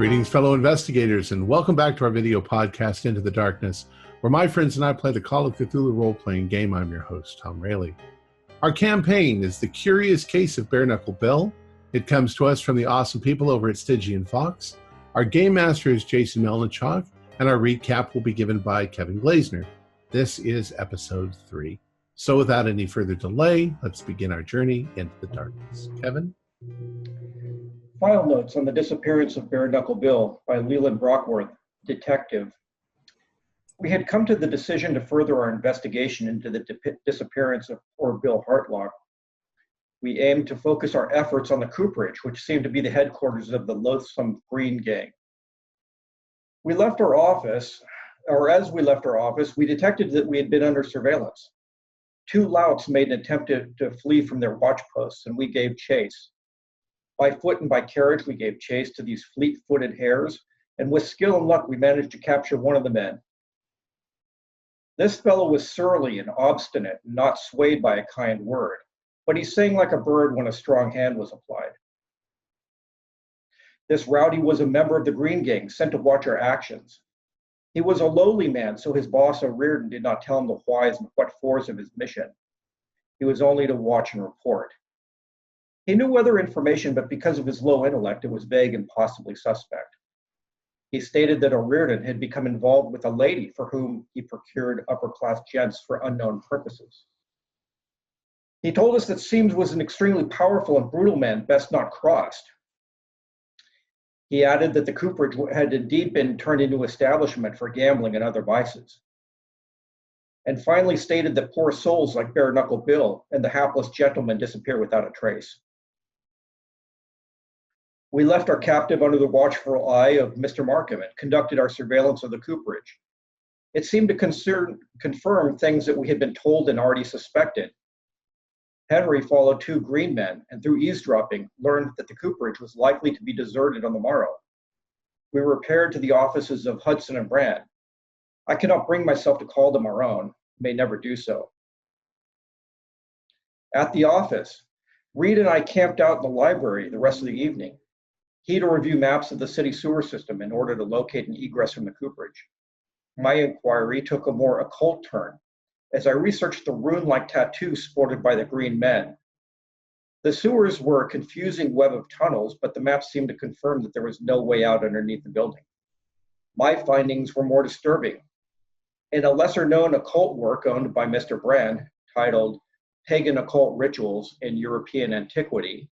Greetings, fellow investigators, and welcome back to our video podcast, Into the Darkness, where my friends and I play the Call of Cthulhu role-playing game. I'm your host, Tom Rayleigh. Our campaign is The Curious Case of Bare Knuckle Bill. It comes to us from the awesome people over at Stygian Fox. Our game master is Jason Melnichuk, and our recap will be given by Kevin Glazner. This is episode 3. So without any further delay, let's begin our journey into the darkness. Kevin? File notes on the disappearance of Bare Knuckle Bill by Leland Brockworth, detective. We had come to the decision to further our investigation into the disappearance of poor Bill Hartlock. We aimed to focus our efforts on the cooperage, which seemed to be the headquarters of the loathsome Green Gang. We left our office, or as we left our office, we detected that we had been under surveillance. 2 louts made an attempt to flee from their watch posts, and we gave chase. By foot and by carriage, we gave chase to these fleet-footed hares, and with skill and luck, we managed to capture one of the men. This fellow was surly and obstinate, and not swayed by a kind word, but he sang like a bird when a strong hand was applied. This rowdy was a member of the Green Gang, sent to watch our actions. He was a lowly man, so his boss, O'Riordan, did not tell him the whys and what-fors of his mission. He was only to watch and report. He knew other information, but because of his low intellect, it was vague and possibly suspect. He stated that O'Riordan had become involved with a lady for whom he procured upper-class gents for unknown purposes. He told us that Seames was an extremely powerful and brutal man, best not crossed. He added that the cooperage had indeed been turned into an establishment for gambling and other vices. And finally stated that poor souls like Bare Knuckle Bill and the hapless gentleman disappear without a trace. We left our captive under the watchful eye of Mr. Markham and conducted our surveillance of the cooperage. It seemed to confirm things that we had been told and already suspected. Henry followed 2 green men and through eavesdropping learned that the cooperage was likely to be deserted on the morrow. We repaired to the offices of Hudson and Brand. I cannot bring myself to call them our own, may never do so. At the office, Reed and I camped out in the library the rest of the evening. He to review maps of the city sewer system in order to locate an egress from the cooperage. My inquiry took a more occult turn as I researched the rune-like tattoos sported by the green men. The sewers were a confusing web of tunnels, but the maps seemed to confirm that there was no way out underneath the building. My findings were more disturbing. In a lesser-known occult work owned by Mr. Brand, titled Pagan Occult Rituals in European Antiquity,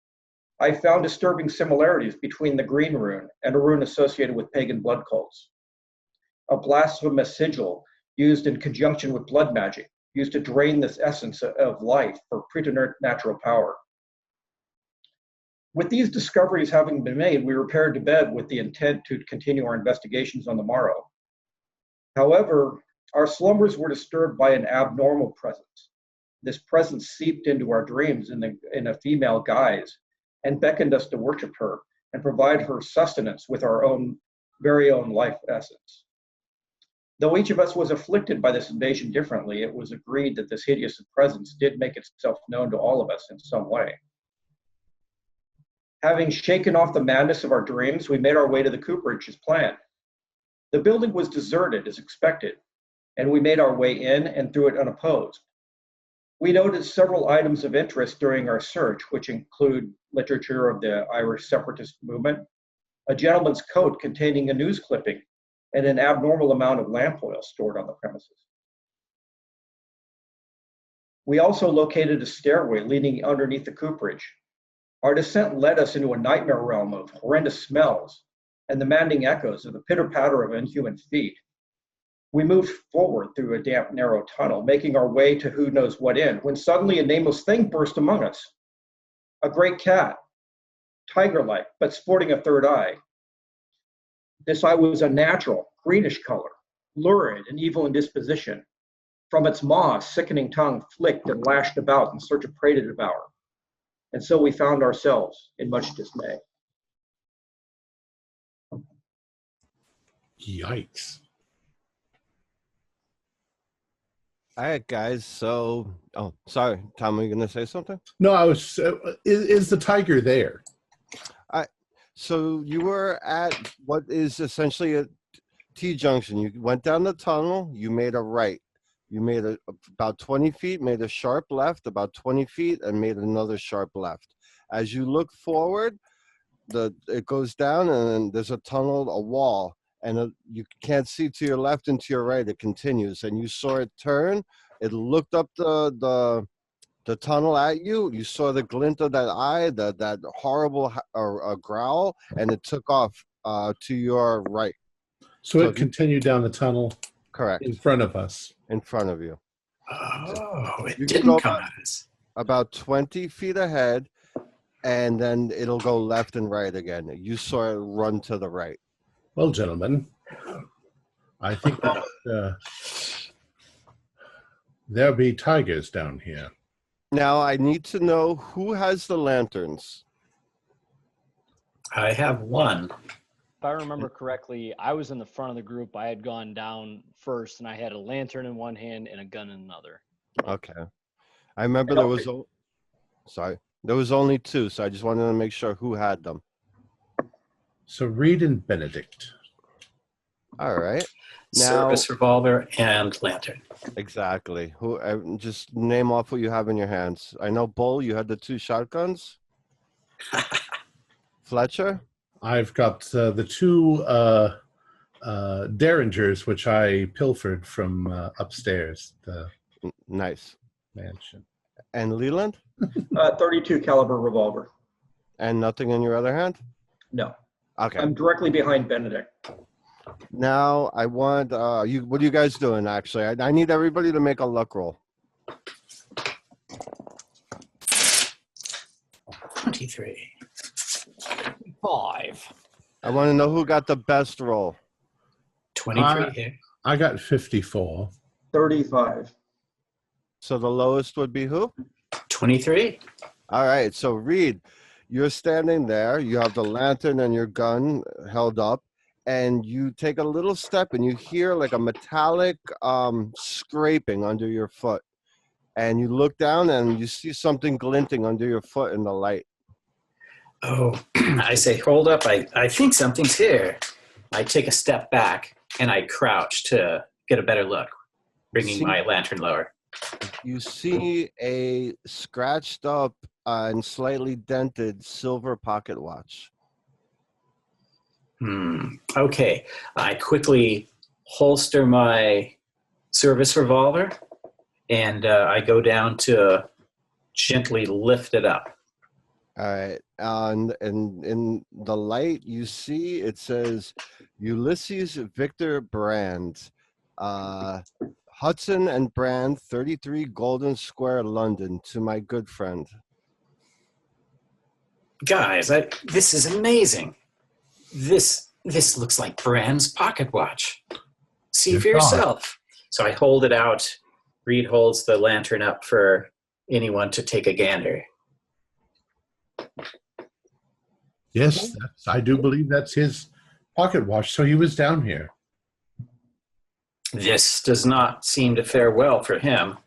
I found disturbing similarities between the green rune and a rune associated with pagan blood cults. A blasphemous sigil used in conjunction with blood magic, used to drain this essence of life for preternatural power. With these discoveries having been made, we repaired to bed with the intent to continue our investigations on the morrow. However, our slumbers were disturbed by an abnormal presence. This presence seeped into our dreams in a female guise and beckoned us to worship her and provide her sustenance with our very own life essence. Though each of us was afflicted by this invasion differently, it was agreed that this hideous presence did make itself known to all of us in some way. Having shaken off the madness of our dreams, we made our way to the cooperage as planned. The building was deserted as expected, and we made our way in and through it unopposed. We noted several items of interest during our search, which include literature of the Irish separatist movement, a gentleman's coat containing a news clipping, and an abnormal amount of lamp oil stored on the premises. We also located a stairway leading underneath the cooperage. Our descent led us into a nightmare realm of horrendous smells and the maddening echoes of the pitter-patter of inhuman feet. We moved forward through a damp, narrow tunnel, making our way to who knows what end, when suddenly a nameless thing burst among us. A great cat, tiger-like, but sporting a third eye. This eye was a natural, greenish color, lurid and evil in disposition. From its maw, a sickening tongue flicked and lashed about in search of prey to devour. And so we found ourselves in much dismay. Yikes. All right, guys. So, sorry, Tom, are you going to say something? No, I was. Is the tiger there? So you were at what is essentially a T-junction. You went down the tunnel. You made a right. You made about 20 feet, made a sharp left, about 20 feet, and made another sharp left. As you look forward, it goes down, and then there's a tunnel, a wall, and you can't see to your left and to your right. It continues, and you saw it turn. It looked up the tunnel at you. You saw the glint of that eye, that horrible growl, and it took off to your right. So it continued down the tunnel. Correct. In front of us. In front of you. Oh, it You didn't come at us. About 20 feet ahead, and then it'll go left and right again. You saw it run to the right. Well, gentlemen, I think that there'll be tigers down here. Now, I need to know who has the lanterns. I have one. If I remember correctly, I was in the front of the group. I had gone down first, and I had a lantern in one hand and a gun in another. Okay. I remember there was only two, so I just wanted to make sure who had them. So Reed and Benedict. All right. Now, Service revolver and lantern. Exactly. Just name off what you have in your hands. I know, Bull, you had the 2 shotguns. Fletcher? I've got the 2 Derringers, which I pilfered from upstairs, the Nice. mansion. And Leland? 32 caliber revolver. And nothing in your other hand? No. Okay. I'm directly behind Benedict. Now I want you. What are you guys doing? Actually, I need everybody to make a luck roll. 23. 5. I want to know who got the best roll. 23 here. I got 54. 35. So the lowest would be who? 23. All right. So Reed, you're standing there. You have the lantern and your gun held up, and you take a little step, and you hear like a metallic scraping under your foot. And you look down, and you see something glinting under your foot in the light. Oh, I say, hold up. I think something's here. I take a step back, and I crouch to get a better look, bringing my lantern lower. You see a scratched up and slightly dented silver pocket watch. Okay. I quickly holster my service revolver, and I go down to gently lift it up. All right. And in the light, you see it says Ulysses Victor Brand, Hudson and Brand, 33 Golden Square, London, to my good friend. Guys, this is amazing. This looks like Brand's pocket watch. See for yourself. So I hold it out. Reed holds the lantern up for anyone to take a gander. Yes, I do believe that's his pocket watch. So he was down here. This does not seem to fare well for him.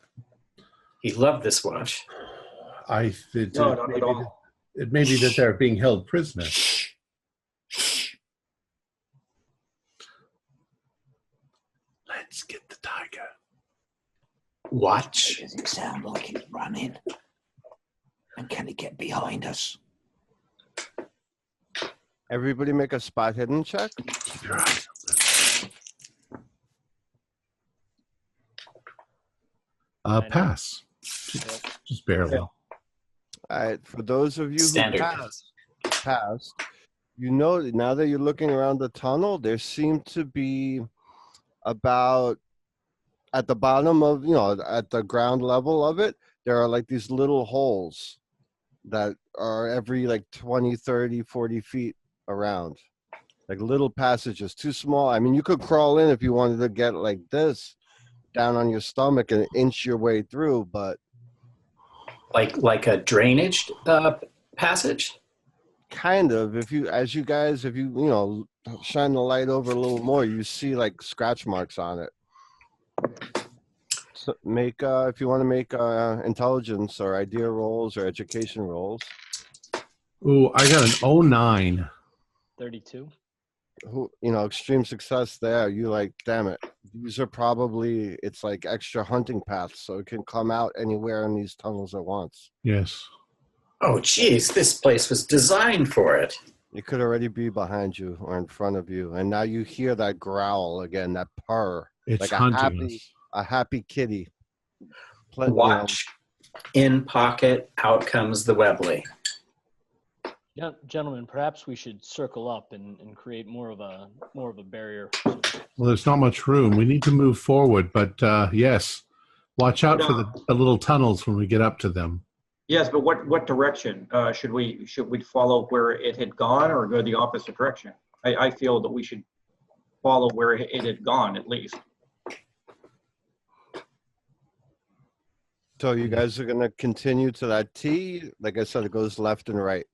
He loved this watch. No, not at all. It may be that they're being held prisoner. Let's get the tiger. Watch. Does it sound like he's running? And can he get behind us? Everybody make a spot hidden check. Keep your eyes open. Pass. Just barely. Yeah. All right. For those of you Standard. who passed, you know, now that you're looking around the tunnel, there seem to be about at the bottom of, at the ground level of it, there are like these little holes that are every like 20, 30, 40 feet around. Like little passages, too small. I mean, you could crawl in if you wanted to get like this down on your stomach and inch your way through, but Like a drainage passage? kind of, if you shine the light over a little more, you see like scratch marks on it. So if you want to make intelligence or idea rolls or education rolls. Ooh, I got an 09. 32. Who, you know, extreme success there. You like, damn it. These are probably, it's like extra hunting paths, so it can come out anywhere in these tunnels at once. Yes. Oh, geez, this place was designed for it. It could already be behind you or in front of you, and now you hear that growl again, that purr, It's like hunting us. a happy kitty. Watch. In pocket, out comes the Webley. Yeah, gentlemen, perhaps we should circle up and create more of a barrier. Well, there's not much room. We need to move forward, but yes, watch out for the little tunnels when we get up to them. Yes, but what direction? Should we follow where it had gone or go the opposite direction? I feel that we should follow where it had gone at least. So you guys are going to continue to that T? Like I said, it goes left and right.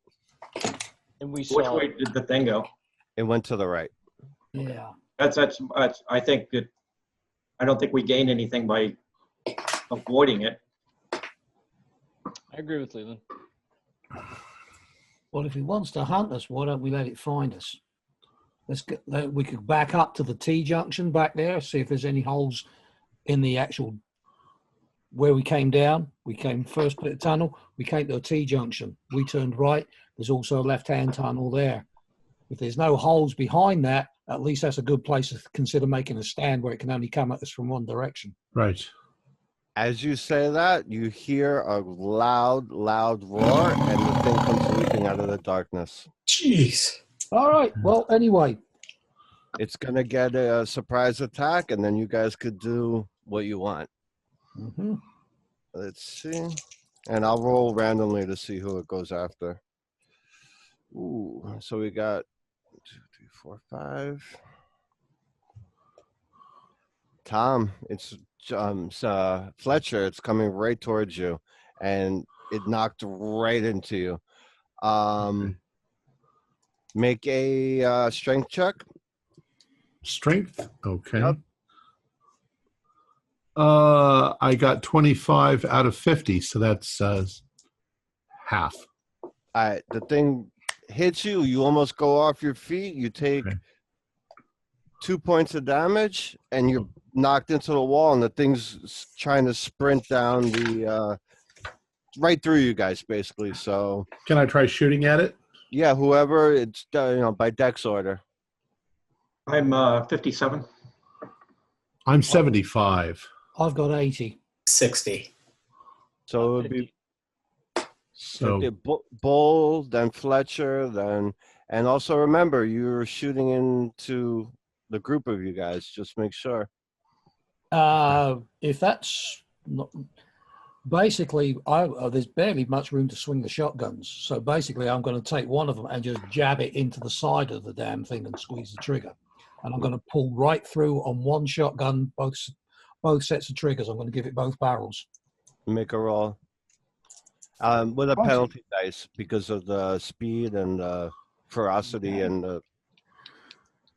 And we Which saw way did the thing go? It went to the right. Yeah. That's I think that I don't think we gain anything by avoiding it. I agree with Leland. Well, if he wants to hunt us, why don't we let it find us? We could back up to the T junction back there, see if there's any holes in the actual where we came down. We came first bit of tunnel. We came to a T junction. We turned right. There's also a left-hand tunnel there. If there's no holes behind that, at least that's a good place to consider making a stand where it can only come at us from one direction. Right. As you say that, you hear a loud, loud roar, and the thing comes leaping out of the darkness. Jeez. All right. Well, anyway. It's going to get a surprise attack, and then you guys could do what you want. Mm-hmm. Let's see. And I'll roll randomly to see who it goes after. Ooh, so we got 2, 3, 4, 5. Tom, it's Fletcher. It's coming right towards you, and it knocked right into you. Make a strength check. Strength. Okay. Yep. I got 25 out of 50, so that's half. All right, the thing hits you. You almost go off your feet. You take 2 points of damage, and you're knocked into the wall, and the thing's trying to sprint down the right through you guys, basically. So, can I try shooting at it? Yeah, whoever it's by dex order. I'm 57. I'm 75. I've got 80. 60. So it would be So Bull, then Fletcher, and also remember you're shooting into the group of you guys. Just make sure. If that's not, basically, there's barely much room to swing the shotguns. So basically, I'm going to take one of them and just jab it into the side of the damn thing and squeeze the trigger. And I'm going to pull right through on one shotgun, both sets of triggers. I'm going to give it both barrels. Make a roll. With a penalty dice because of the speed and the ferocity and the...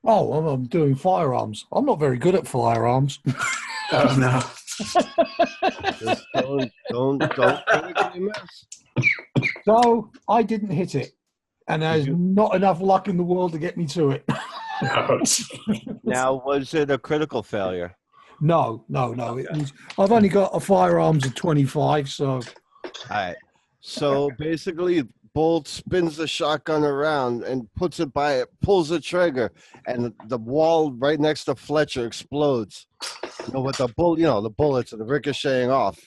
Oh, I'm doing firearms. I'm not very good at firearms. Oh, no. Just don't critically miss. So I didn't hit it. And there's not enough luck in the world to get me to it. No. Now, was it a critical failure? No. I've only got a firearms of 25, so... All right. So basically, Bolt spins the shotgun around and puts it by it, pulls the trigger, and the wall right next to Fletcher explodes. With the bullets are ricocheting off.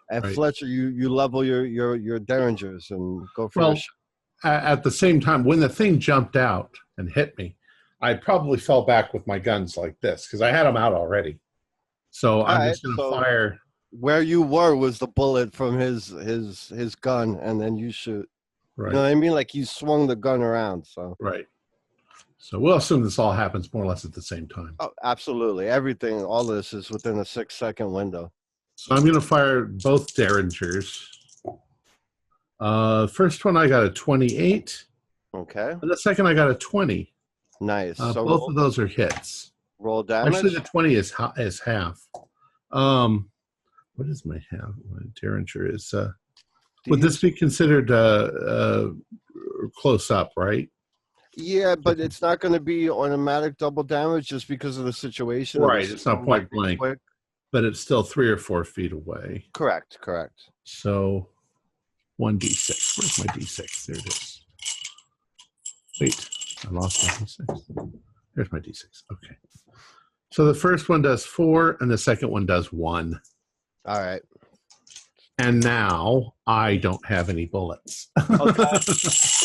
And Right. Fletcher, you level your derringers and go for your shot. At the same time, when the thing jumped out and hit me, I probably fell back with my guns like this because I had them out already. So I'm just going to fire. Where you were was the bullet from his gun, and then you shoot. Right. You know what I mean? Like he swung the gun around. So Right. So we'll assume this all happens more or less at the same time. oh, absolutely, everything, all this is within a 6-second window. So I'm going to fire both derringers. First one I got a 28. Okay, And the second I got a 20. nice. So Both of those are hits. roll damage. Actually, the 20 is half. What is my half? My derringer is. Would this be considered close up? Right. Yeah, but it's not going to be automatic double damage just because of the situation. Right, it's not point blank, quick. but it's still 3 or 4 feet away. Correct. So 1d6. Where's my d6? There it is. Wait, I lost my d6. There's my d6. Okay. So the first one does 4, and the second one does 1. All right. And now I don't have any bullets. Okay.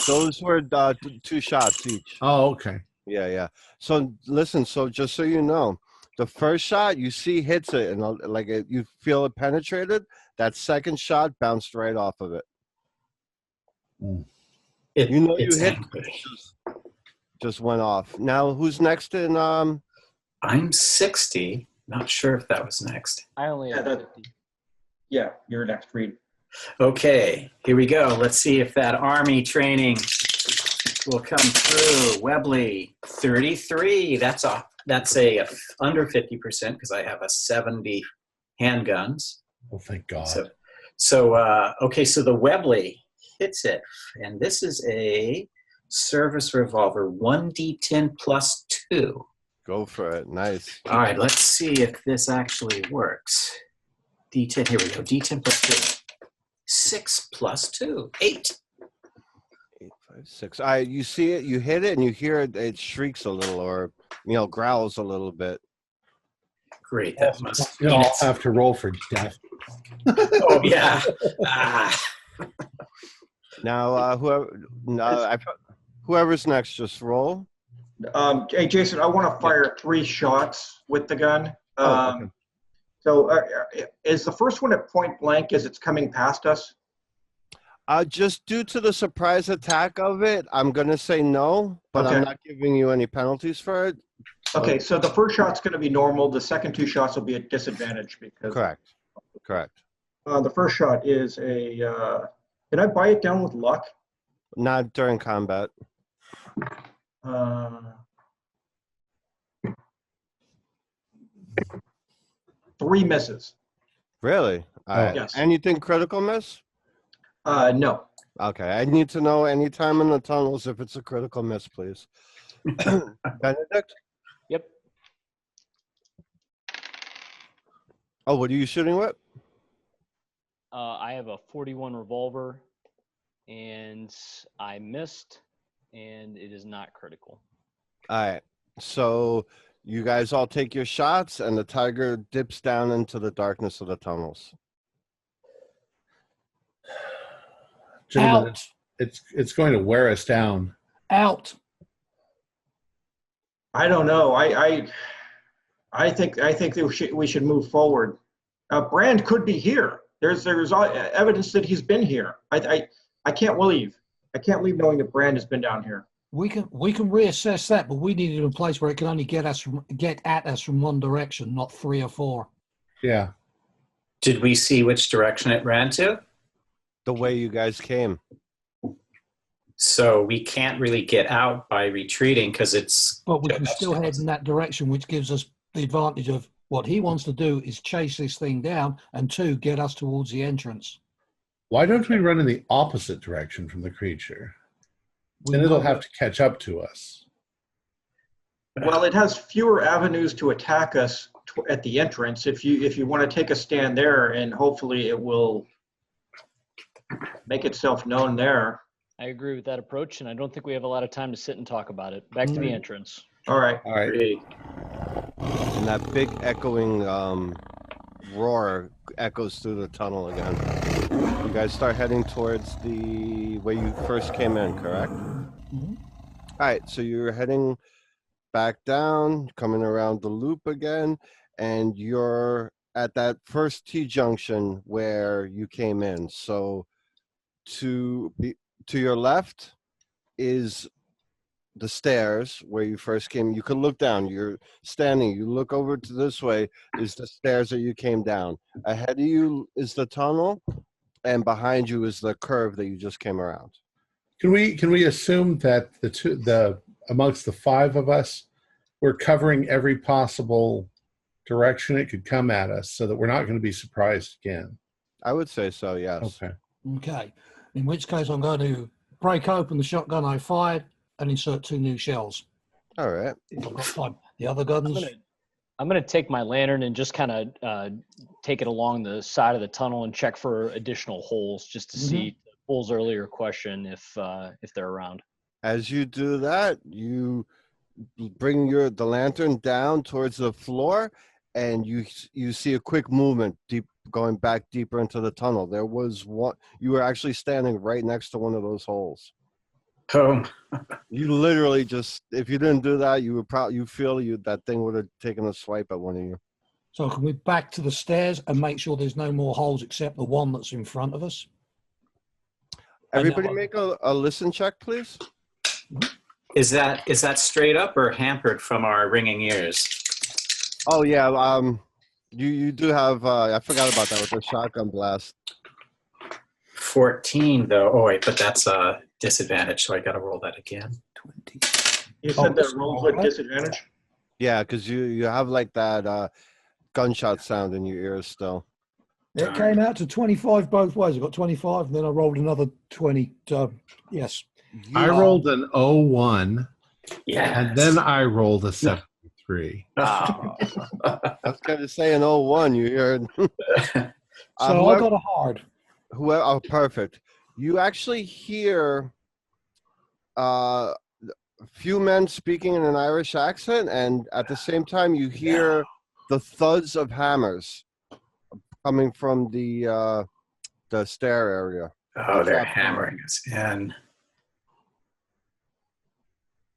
Those were 2 shots each. Oh, okay. Yeah. So listen, so just so you know, the first shot you see hits it and like you feel it penetrated. That second shot bounced right off of it. You know you hit just went off. Now who's next in I'm 60. Not sure if that was next. I only have 50. Yeah, you're next, Reed. Okay, here we go. Let's see if that army training will come through. Webley, 33. That's a under 50% because I have a 70 handguns. Oh, thank God. Okay, so the Webley hits it, and this is a service revolver, 1d10 plus 2. Go for it. Nice. All right, let's see if this actually works. D10, here we go. D10 plus 2. 6 plus 2. 8. 8, 5, 6. All right, you see it, you hit it, and you hear it, it shrieks a little or, growls a little bit. Great, that must You'll all have to roll for death. Oh, yeah. Now, whoever's next, just roll. Hey, Jason, I want to fire 3 shots with the gun. Okay. So is the first one at point blank as it's coming past us? Just due to the surprise attack of it, I'm going to say no, but Okay. I'm not giving you any penalties for it. Okay, so the first shot's going to be normal. The second 2 shots will be at disadvantage because Correct. The first shot is a. Can I buy it down with luck? Not during combat. 3 misses. Really? All right. Yes. Anything critical miss? No. Okay. I need to know any time in the tunnels if it's a critical miss, please. Benedict? Yep. Oh, what are you shooting with? I have a 41 revolver, and I missed, and it is not critical. All right. So you guys all take your shots, and the tiger dips down into the darkness of the tunnels. Gentlemen, Out. it's going to wear us down. Out. I don't know. I think we should move forward. Brand could be here. There's evidence that he's been here. I can't leave. I can't leave knowing that Brand has been down here. We can reassess that, but we need it in a place where it can only get at us from one direction, not 3 or 4. Yeah. Did we see which direction it ran to? The way you guys came. So we can't really get out by retreating because it's... But we can still head in that direction, which gives us the advantage of what he wants to do is chase this thing down, and 2, get us towards the entrance. Why don't we run in the opposite direction from the creature? Then it'll have to catch up to us. Well, it has fewer avenues to attack us at the entrance. If you want to take a stand there, and hopefully it will make itself known there. I agree with that approach, and I don't think we have a lot of time to sit and talk about it. Back to the entrance. All right. All right. Great. And that big echoing roar echoes through the tunnel again. You guys start heading towards the way you first came in, correct? Mm-hmm. All right, so you're heading back down, coming around the loop again, and you're at that first T-junction where you came in. So to your left is the stairs where you first came. You can look down. You're standing. You look over to this way is the stairs that you came down. Ahead of you is the tunnel, and behind you is the curve that you just came around. Can we assume that amongst the 5 of us, we're covering every possible direction it could come at us, so that we're not going to be surprised again? I would say so. Yes. Okay. Okay. In which case, I'm going to break open the shotgun I fired, and insert 2 new shells. All right. If I've got time. The other guns. I'm gonna take my lantern and just kind of take it along the side of the tunnel and check for additional holes, just to see Bull's earlier question if they're around. As you do that, you bring the lantern down towards the floor, and you see a quick movement going back deeper into the tunnel. There was one. You were actually standing right next to one of those holes. Oh, You literally just, if you didn't do that, that thing would have taken a swipe at one of you. So can we back to the stairs and make sure there's no more holes except the one that's in front of us? Everybody make a listen check, please. is that straight up or hampered from our ringing ears? Oh, yeah. You do have, I forgot about that with the shotgun blast. 14, though. Oh, wait, but that's a disadvantage, so I got to roll that again. 20. You said that rolls with disadvantage? Yeah, because you have like that gunshot sound in your ears still. It came out to 25 both ways. I got 25, and then I rolled another 20. Yes. I rolled an 01, Yeah. and then I rolled a 73. Oh. I was going to say an 01, you heard. So I got a hard. Oh, perfect. You actually hear a few men speaking in an Irish accent, and at the same time you hear the thuds of hammers coming from the stair area. Oh, they're hammering us in.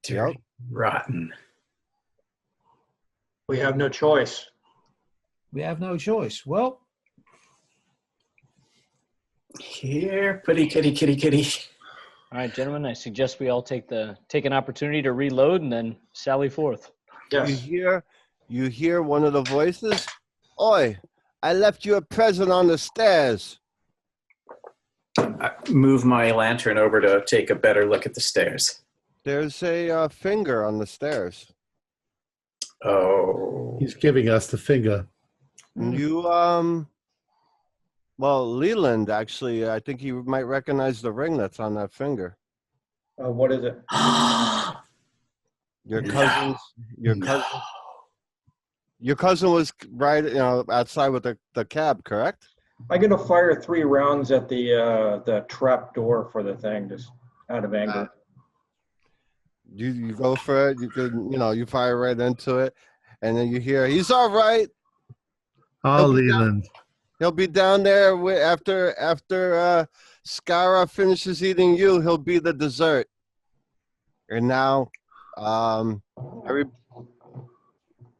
Dirty, rotten. We have no choice. We have no choice. Well, Here, pretty kitty. All right, gentlemen, I suggest we all take an opportunity to reload and then sally forth. Yes. You hear one of the voices. Oi, I left you a present on the stairs. I move my lantern over to take a better look at the stairs. There's a finger on the stairs. Oh. He's giving us the finger. You, well, Leland, actually, I think you might recognize the ring that's on that finger. What is it? Your cousin was right, outside with the cab, correct? I'm going to fire 3 rounds at the trap door for the thing, just out of anger. You go for it. You could, you fire right into it, and then you hear, "He's all right. Oh, Leland. He'll be down there after Scara finishes eating you. He'll be the dessert." And now,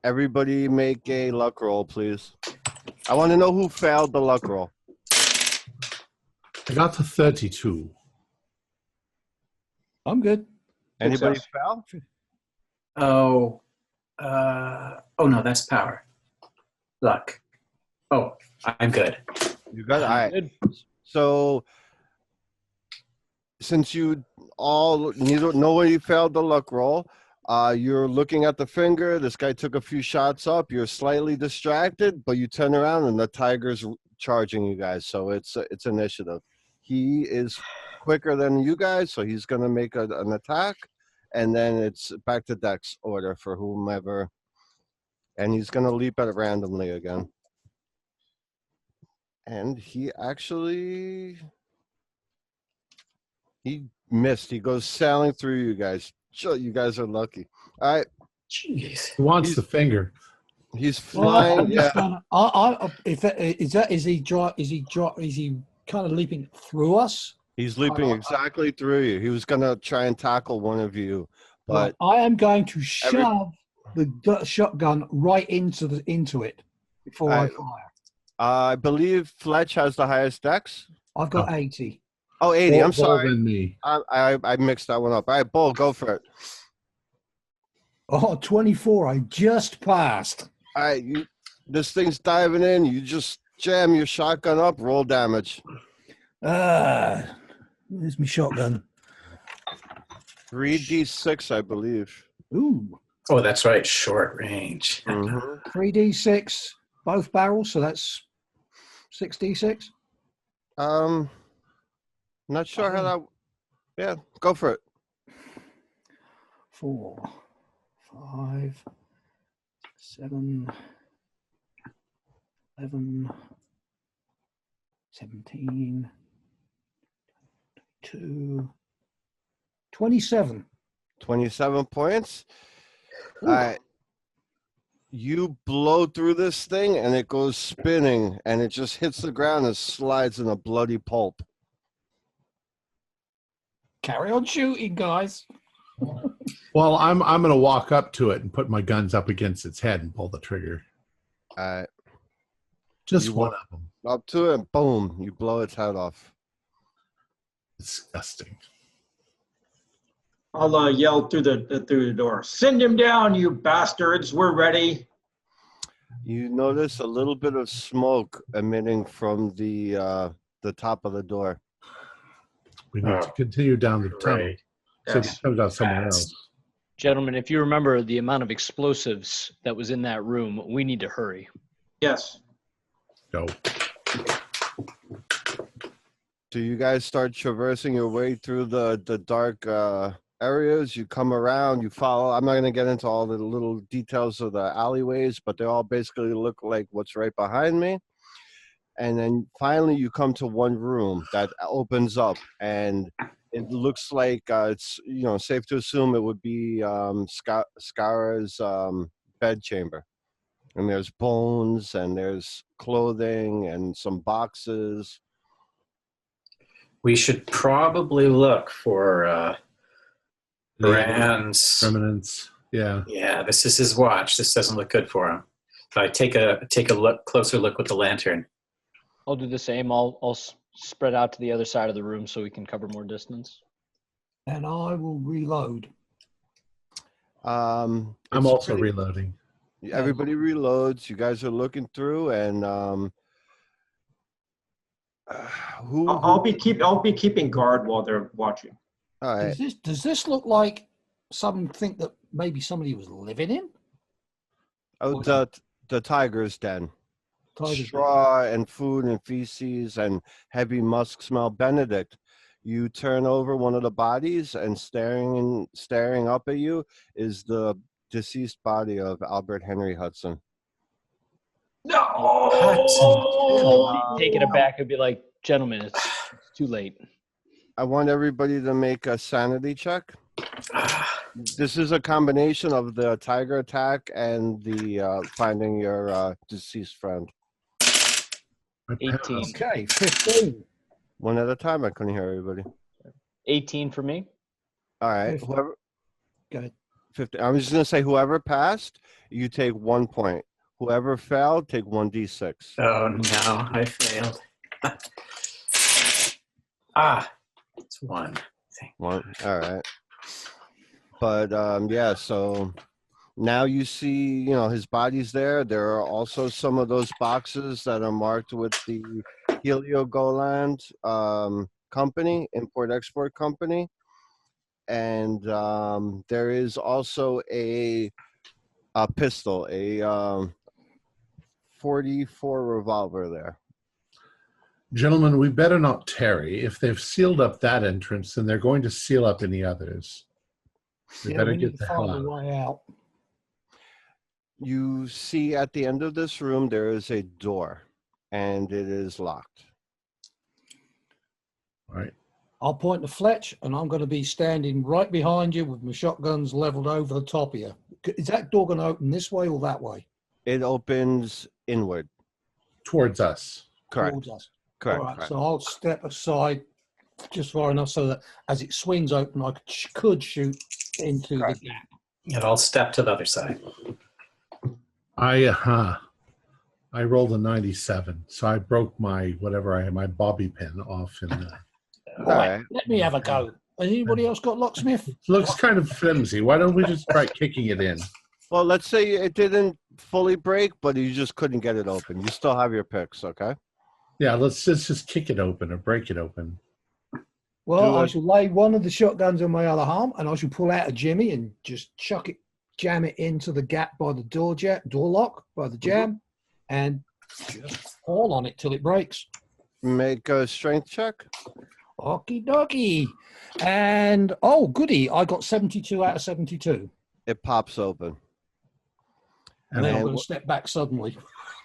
everybody make a luck roll, please. I want to know who failed the luck roll. I got to 32. I'm good. Anybody fail? Oh, no, that's power. Luck. Oh, I'm good. You got it. All right. So, since you all, nobody failed the luck roll, you're looking at the finger. This guy took a few shots up. You're slightly distracted, but you turn around and the tiger's charging you guys. So it's initiative. He is quicker than you guys, so he's going to make an attack, and then it's back to Dex order for whomever, and he's going to leap at it randomly again. And he missed. He goes sailing through you guys. You guys are lucky. All right. Jeez. He wants the finger. He's flying. Is he kind of leaping through us? He's leaping exactly through you. He was going to try and tackle one of you, but I am going to shove the shotgun right into it before I fire. I believe Fletch has the highest dex. I've got 80. Oh, 80. I'm sorry. Than me. I mixed that one up. All right, Bull, go for it. Oh, 24. I just passed. All right, this thing's diving in. You just jam your shotgun up, roll damage. There's my shotgun. 3d6, I believe. Ooh. Oh, that's right. Short range. 3d6, both barrels, so that's 6d6. Not sure how that. Yeah, go for it. 4, 5, 7, 11, 17, 2, 27. 27 points. All right. You blow through this thing and it goes spinning and it just hits the ground and slides in a bloody pulp. Carry on shooting, guys. Well, I'm going to walk up to it and put my guns up against its head and pull the trigger. All right. Just You one walk of them. Up to it, boom, you blow its head off. Disgusting. I'll yell through the door. Send him down, you bastards. We're ready. You notice a little bit of smoke emitting from the top of the door. We need to continue down the tunnel. So Yes. it comes out somewhere else. Gentlemen, if you remember the amount of explosives that was in that room, we need to hurry. Yes. Go. Do you guys start traversing your way through the dark areas? You come around, you follow. I'm not going to get into all the little details of the alleyways, but they all basically look like what's right behind me. And then finally you come to one room that opens up, and it looks like it's, you know, safe to assume it would be Skara's bed chamber. And there's bones and there's clothing and some boxes. We should probably look for Brand's Remnants. Yeah. Yeah, this is his watch. This doesn't look good for him. So I take a closer look with the lantern. I'll do the same. I'll spread out to the other side of the room so we can cover more distance. And I will reload. I'm also reloading. Everybody reloads. You guys are looking through, and I'll be keeping guard while they're watching. All right. Does this look like something that maybe somebody was living in? Oh, the tiger's den. Tiger's Straw and food and feces and heavy musk smell. Benedict, you turn over one of the bodies, and staring up at you is the deceased body of Albert Henry Hudson. No! I'll be taking it back and be like, gentlemen, it's too late. I want everybody to make a sanity check. This is a combination of the tiger attack and the finding your deceased friend. 18. Okay, 15. One at a time. I couldn't hear everybody. 18 for me. All right. 50. Whoever. Go ahead. 50. I'm just gonna say whoever passed, you take 1 point. Whoever failed, take 1d6. Oh no, I failed. It's one. One. All right. But yeah. So now you see, you know, his body's there. There are also some of those boxes that are marked with the Heliogoland company, import-export company. And there is also a pistol, a 44 revolver there. Gentlemen, we better not tarry. If they've sealed up that entrance, then they're going to seal up any others. We better get the hell out. Way out. You see at the end of this room, there is a door, and it is locked. All right. I'll point to Fletch, and I'm going to be standing right behind you with my shotguns leveled over the top of you. Is that door going to open this way or that way? It opens inward. Towards us. Correct. Towards us. Correct. All right, correct. so I'll step aside just far enough so that as it swings open, I could shoot into the gap. And I'll step to the other side. I rolled a 97, so I broke my whatever I had, my bobby pin off in the. All right. Let me have a go. Has anybody else got locksmith? Looks kind of flimsy. Why don't we just try kicking it in? Well, let's say it didn't fully break, but you just couldn't get it open. You still have your picks, okay? Yeah, let's just kick it open or break it open. Well, I shall lay one of the shotguns on my other arm, and I shall pull out a jimmy and just jam it into the gap by the door lock, by the jam, and just fall on it till it breaks. Make a strength check. Okie dokie. And, oh, goody. I got 72 out of 72. It pops open. And then I'm And going to step back suddenly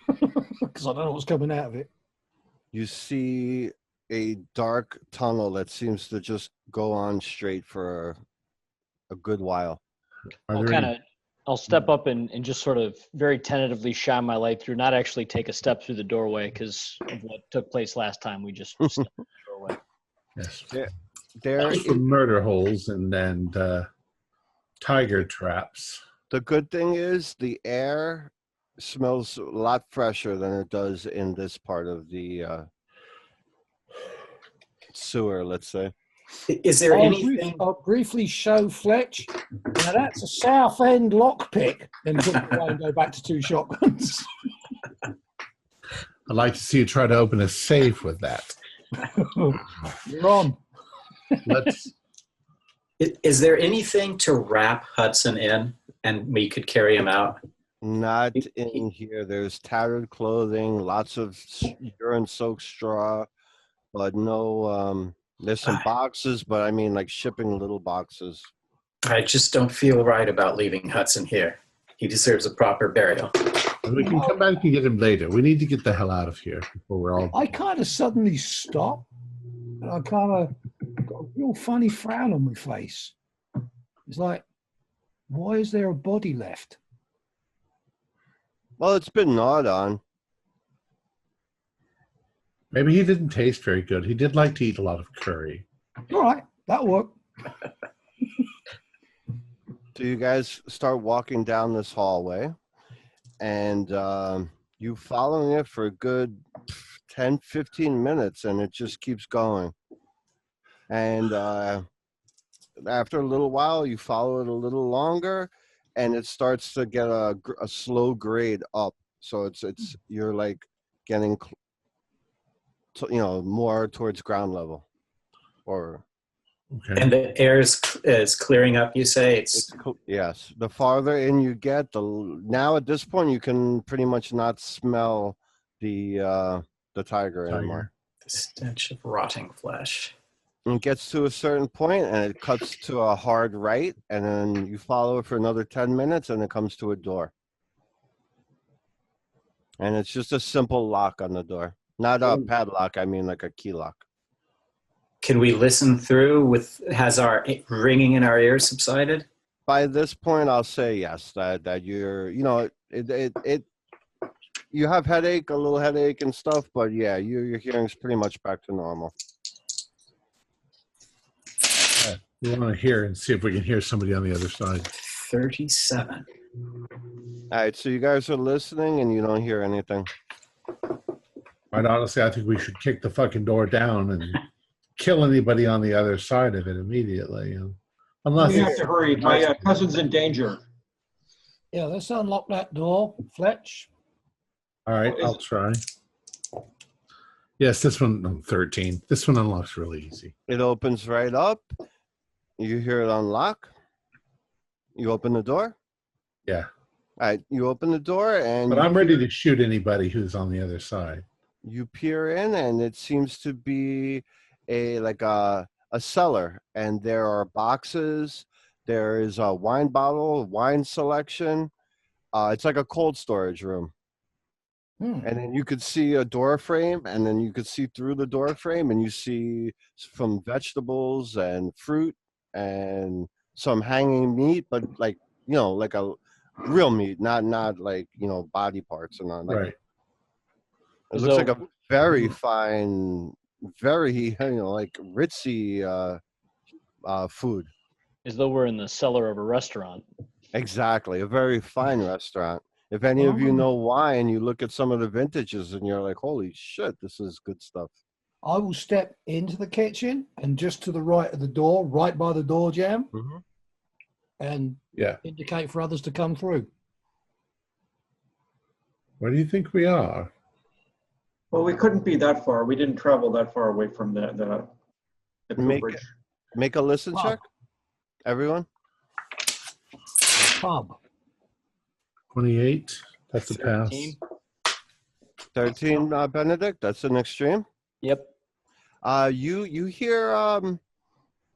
because I don't know what's coming out of it. you see a dark tunnel that seems to just go on straight for a good while. I'll step up and just sort of very tentatively shine my light through, not actually take a step through the doorway because of what took place last time. We just stepped through the doorway. Yes. There Just the murder holes and tiger traps. The good thing is the air smells a lot fresher than it does in this part of the sewer, let's say. Is there anything? I'll briefly show Fletch. Now that's a South End lockpick. Then put it away and go back to 2 shotguns. I'd like to see you try to open a safe with that. You're on. Is there anything to wrap Hudson in and we could carry him out? Not in here. There's tattered clothing, lots of urine-soaked straw, but no, there's some boxes, but I mean like shipping little boxes. I just don't feel right about leaving Hudson here. He deserves a proper burial. And we can come back and get him later. We need to get the hell out of here before we're all... I kind of suddenly stop, and I kind of got a real funny frown on my face. It's like, why is there a body left? Well, it's been gnawed on. Maybe he didn't taste very good. He did like to eat a lot of curry. All right, that'll work. So you guys start walking down this hallway, and you following it for a good 10, 15 minutes, and it just keeps going. And after a little while, you follow it a little longer, and it starts to get a slow grade up. So it's you're like getting, more towards ground level, or. Okay. And the air is clearing up, you say? Yes. The farther in you get, now at this point you can pretty much not smell the tiger anymore. The stench of rotting flesh. And it gets to a certain point and it cuts to a hard right, and then you follow it for another 10 minutes and it comes to a door. And it's just a simple lock on the door. Not a padlock, I mean like a key lock. Can we listen through has our ringing in our ears subsided? By this point, I'll say yes, that you're, you have a little headache and stuff, but yeah, your hearing's pretty much back to normal. We want to hear and see if we can hear somebody on the other side. 37. All right, so you guys are listening and you don't hear anything. Quite honestly, I think we should kick the fucking door down and kill anybody on the other side of it immediately. Unless we have to hurry. My cousin's in danger. Yeah, let's unlock that door, Fletch. All right, I'll try. Yes, this one, 13. This one unlocks really easy. It opens right up. You hear it unlock. You open the door. Yeah. All right, you open the door and... But I'm ready to shoot anybody who's on the other side. You peer in and it seems to be a cellar, and there are boxes. There is a wine bottle, wine selection. It's like a cold storage room. And then you could see a door frame, and then you could see through the door frame, and you see some vegetables and fruit and some hanging meat, but like a real meat, not like body parts and all. Right. It looks like a very fine, very like ritzy food. As though we're in the cellar of a restaurant. Exactly, a very fine restaurant. If any of you know wine, you look at some of the vintages and you're like, holy shit, this is good stuff. I will step into the kitchen and just to the right of the door, right by the door jamb, and indicate for others to come through. Where do you think we are? Well, we couldn't be that far. We didn't travel that far away from the bridge. Make a listen check, everyone. Pub. 28. That's a pass. 13, Benedict. That's an extreme. Yep. You hear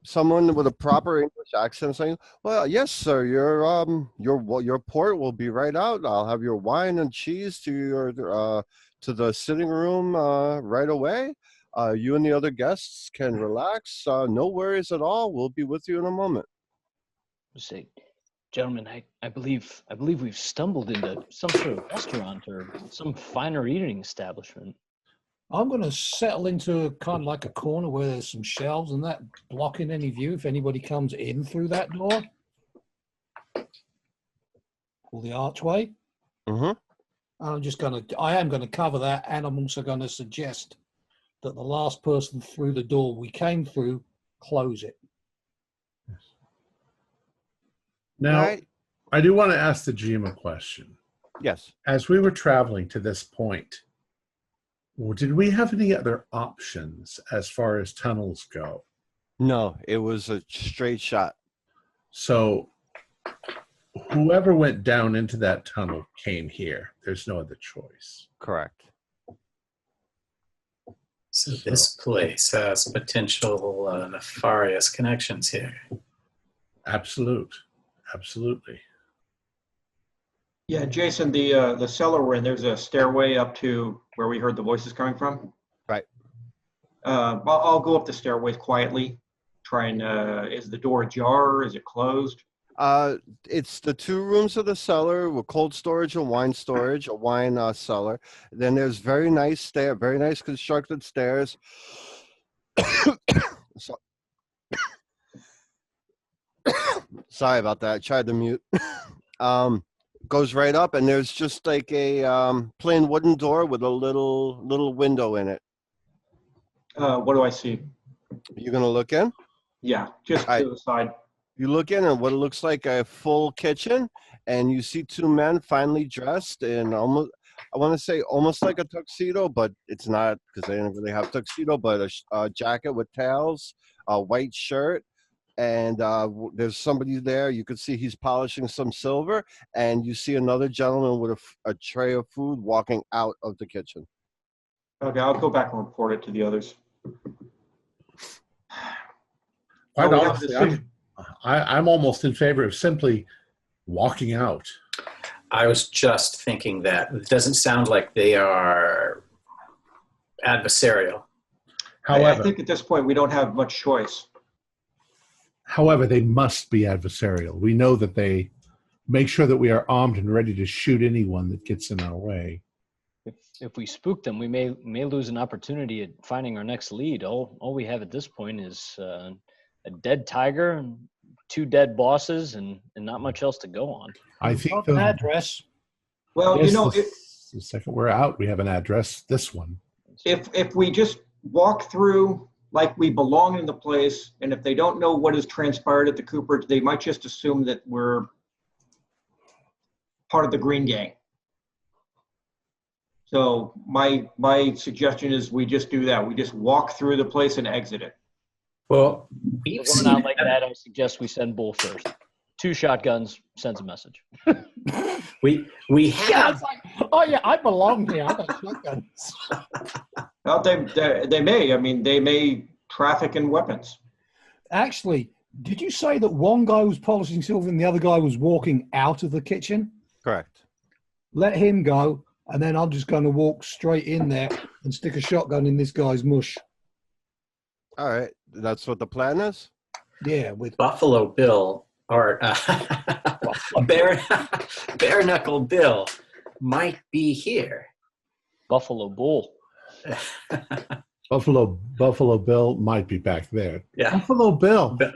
someone with a proper English accent saying, "Well, yes, sir. Your port will be right out. I'll have your wine and cheese to the sitting room right away. You and the other guests can relax. No worries at all. We'll be with you in a moment." Say, gentlemen, I believe we've stumbled into some sort of restaurant or some finer eating establishment. I'm going to settle into kind of like a corner where there's some shelves and that blocking any view if anybody comes in through that door or the archway. Mm-hmm. I am going to cover that, and I'm also going to suggest that the last person through the door we came through close it. Now, Right. I do want to ask the GM a question. Yes. As we were traveling to this point, did we have any other options as far as tunnels go? No, it was a straight shot. So whoever went down into that tunnel came here. There's no other choice. Correct. So this place has potential nefarious connections here. Absolutely. Yeah, Jason, the cellar we're in, there's a stairway up to where we heard the voices coming from. Right. I'll go up the stairway quietly. Try and, is the door ajar? Is it closed? It's the 2 rooms of the cellar with cold storage and wine storage, a wine cellar. Then there's very nice constructed stairs. So, sorry about that. I tried to mute. Goes right up, and there's just like a plain wooden door with a little window in it. What do I see? You gonna look in? Yeah, just to the side. You look in, and what it looks like a full kitchen, and you see 2 men finely dressed in almost like a tuxedo, but it's not because they didn't really have tuxedo, but a jacket with tails, a white shirt. And there's somebody there. You could see he's polishing some silver, and you see another gentleman with a tray of food walking out of the kitchen. Okay, I'll go back and report it to the others. Quite honestly, I'm almost in favor of simply walking out. I was just thinking that. It doesn't sound like they are adversarial. However, I think at this point we don't have much choice. However, they must be adversarial. We know that they make sure that we are armed and ready to shoot anyone that gets in our way. If we spook them, we may lose an opportunity at finding our next lead. All we have at this point is a dead tiger and 2 dead bosses, and not much else to go on. I think an address. Well, yes, you know, the second we're out, we have an address. This one. If we just walk through like we belong in the place, and if they don't know what has transpired at the Cooperage, they might just assume that we're part of the Green Gang. So my suggestion is we just do that. We just walk through the place and exit it. Well, If we're not like that, I suggest we send Bull first. 2 shotguns sends a message. we Yeah, have. it's like, oh yeah, I belong here. I got shotguns. Well, they may. I mean, they may traffic in weapons. Actually, did you say that one guy was polishing silver and the other guy was walking out of the kitchen? Correct. Let him go, and then I'm just going to walk straight in there and stick a shotgun in this guy's mush. All right. That's what the plan is? Yeah, with Buffalo Bill or Bare Knuckle Bill might be here. Buffalo Bull. Buffalo Bill might be back there. Yeah. Buffalo Bill. Bare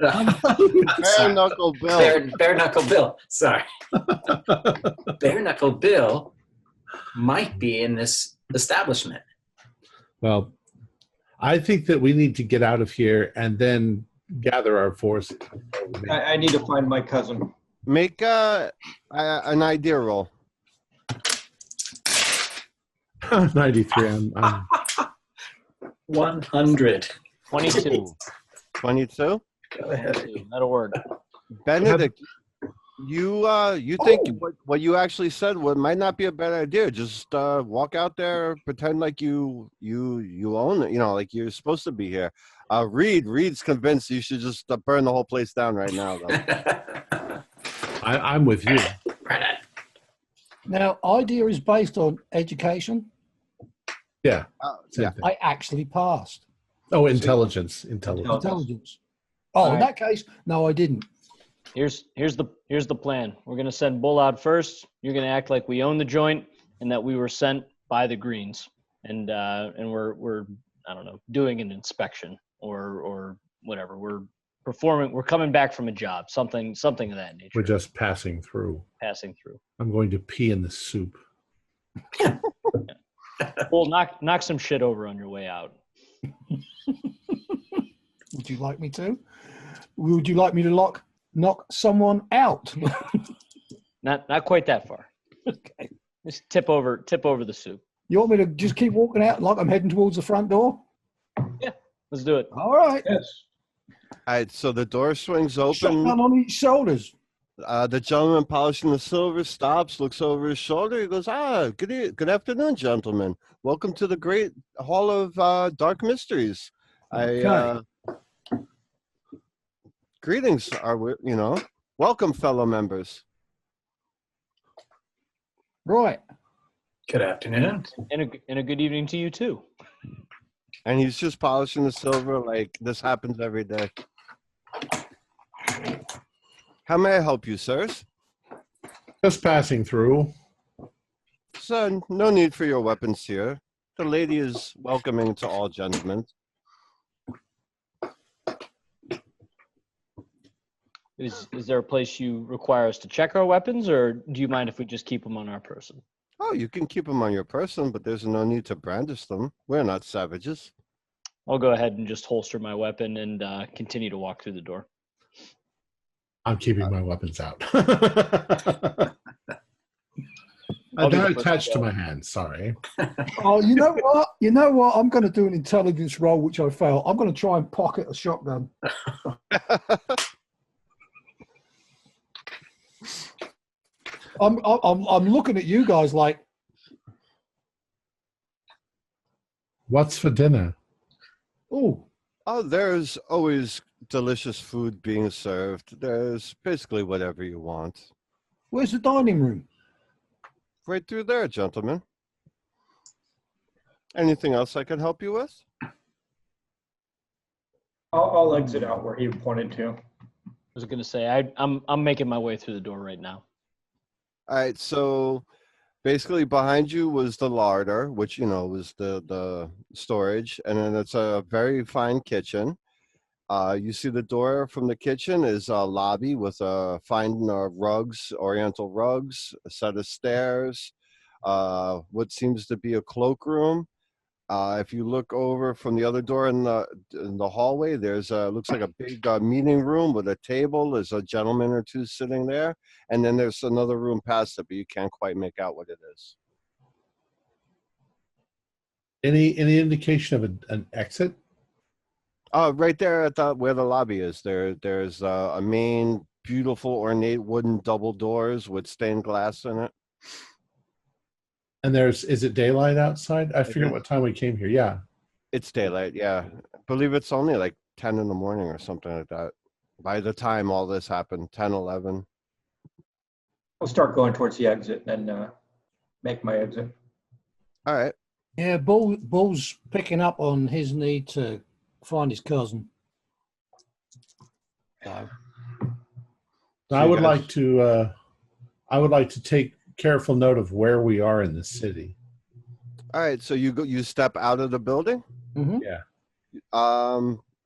Knuckle Bill. Bare Knuckle Bill. Sorry. Bare Knuckle Bill might be in this establishment. Well, I think that we need to get out of here and then gather our forces. I need to find my cousin. Make an idea roll. 93. I'm 100. 22. 22? Go ahead. 22. That'll work. Benedict, You think what you actually said might not be a bad idea. Just walk out there, pretend like you own it. You know, like you're supposed to be here. Reed's convinced you should just burn the whole place down right now, though. I'm with you. Right on. Now, idea is based on education. Yeah. Yeah. Thing. I actually passed. Oh, intelligence. Intelligence. Oh, in that case, no, I didn't. Here's the plan. We're gonna send Bull out first. You're gonna act like we own the joint and that we were sent by the Greens, and we're I don't know, doing an inspection or whatever. We're coming back from a job, something of that nature. We're just passing through. I'm going to pee in the soup. Bull, knock some shit over on your way out. Would you like me to? Would you like me to knock someone out? Not quite that far. Okay. Just tip over the soup. You want me to just keep walking out like I'm heading towards the front door? Yeah, let's do it. All right. Yes. All right, so the door swings open. Shotgun on each shoulders. The gentleman polishing the silver stops, looks over his shoulder. He goes, good afternoon, gentlemen. Welcome to the Great Hall of Dark Mysteries. Greetings, welcome, fellow members. Right. Good afternoon. And a good evening to you too. And he's just polishing the silver like this happens every day. How may I help you, sirs? Just passing through. Son, no need for your weapons here. The lady is welcoming to all gentlemen. Is there a place you require us to check our weapons, or do you mind if we just keep them on our person? Oh, you can keep them on your person, but there's no need to brandish them. We're not savages. I'll go ahead and just holster my weapon and continue to walk through the door. I'm keeping my weapons out. I'll be They're the first attached to to go. my hand. Sorry. Oh, you know what? You know what? I'm going to do an intelligence roll, which I fail. I'm going to try and pocket a shotgun. I'm looking at you guys like, What's for dinner? oh, There's always delicious food being served. There's basically whatever you want. where's the dining room? Right through there, gentlemen. Anything else I can help you with? I'll exit out where he pointed to. I was going to say I'm making my way through the door right now. All right, so basically behind you was the larder, which, was the storage, and then it's a very fine kitchen. You see the door from the kitchen is a lobby with fine rugs, oriental rugs, a set of stairs, what seems to be a cloakroom. If you look over from the other door in the hallway, there's looks like a big meeting room with a table. There's a gentleman or two sitting there, and then there's another room past it, but you can't quite make out what it is. Any indication of an exit? Right there at where the lobby is, there's a main beautiful ornate wooden double doors with stained glass in it. And is it daylight outside? I forget what time we came here. Yeah. It's daylight, yeah. I believe it's only like 10 in the morning or something like that. By the time all this happened, 10, 11. I'll start going towards the exit and make my exit. All right. Yeah, Bull's picking up on his need to find his cousin. So. I would like to take careful note of where we are in the city. All right, so you step out of the building? Mm-hmm. Yeah.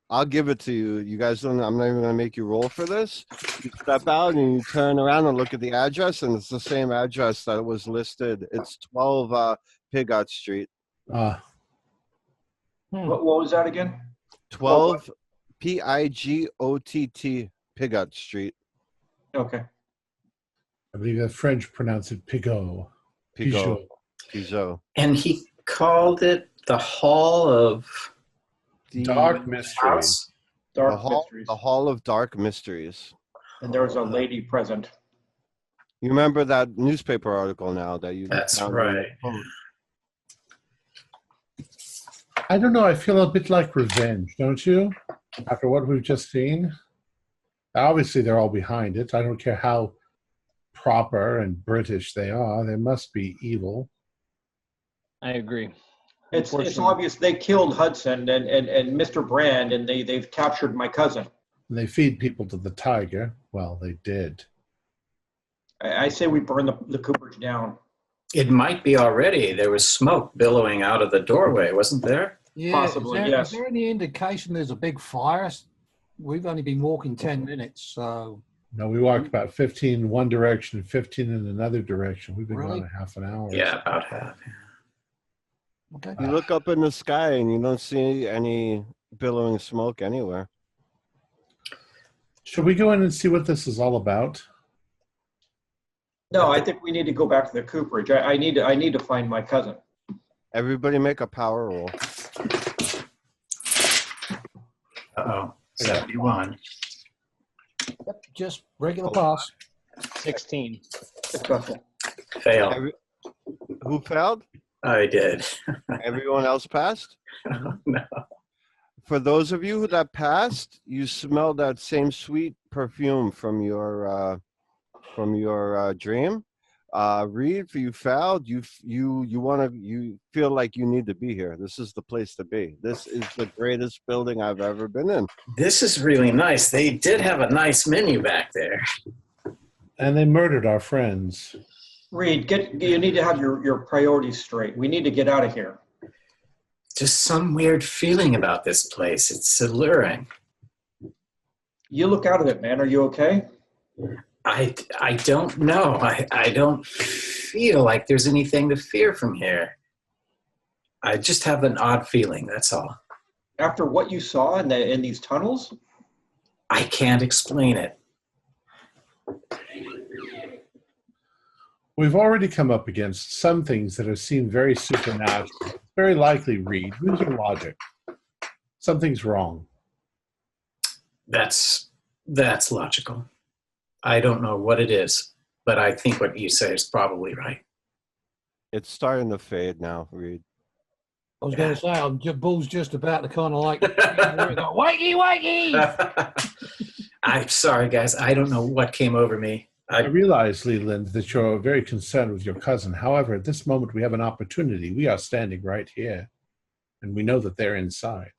I'll give it to you. You guys don't. I'm not even going to make you roll for this. You step out and you turn around and look at the address, and it's the same address that was listed. It's 12 Pigot Street. What was that again? 12 Pigott Pigot Street. Okay. I believe the French pronounce it Pigot. Pigot. And he called it the Hall of Dark Mysteries. House? Dark The mysteries. Hall of Dark Mysteries. And there was a lady present. You remember that newspaper article now that you That's found right. I don't know. I feel a bit like revenge, don't you? After what we've just seen. Obviously, they're all behind it. I don't care how proper and British they are. They must be evil. I agree. It's Unfortunately- obvious they killed Hudson and Mr. Brand, and they've captured my cousin. And they feed people to the tiger. Well, they did. I say we burn the cooperage down. It might be already. There was smoke billowing out of the doorway, wasn't there? Yeah, Possibly, is yes. there any indication there's a big fire? We've only been walking 10 minutes, so No, we walked about 15 in one direction, 15 in another direction. We've been Really? gone a half an hour. Yeah, about half. okay. You look up in the sky and you don't see any billowing smoke anywhere. Should we go in and see what this is all about? No, I think we need to go back to the cooperage. I need to find my cousin. Everybody make a power roll. Uh-oh. 71. Yep, just regular pass. 16. Successful. Fail. Who failed? I did. Everyone else passed? No. For those of you that passed, you smell that same sweet perfume from your dream. Reed, for you failed. You feel like you need to be here. This is the place to be. This is the greatest building I've ever been in. This is really nice. They did have a nice menu back there. And they murdered our friends. Reed, you need to have your priorities straight. We need to get out of here. Just some weird feeling about this place. It's alluring. You look out of it, man. Are you okay? I don't know. I don't feel like there's anything to fear from here. I just have an odd feeling, that's all. After what you saw in these tunnels? I can't explain it. We've already come up against some things that have seemed very supernatural. Very likely, Reed, use your logic. Something's wrong. That's logical. I don't know what it is, but I think what you say is probably right. It's starting to fade now, Reed. I was going to say, Bull's just about to kind of like, wakey, wakey! I'm sorry, guys. I don't know what came over me. I realize, Leland, that you're very concerned with your cousin. However, at this moment, we have an opportunity. We are standing right here, and we know that they're inside.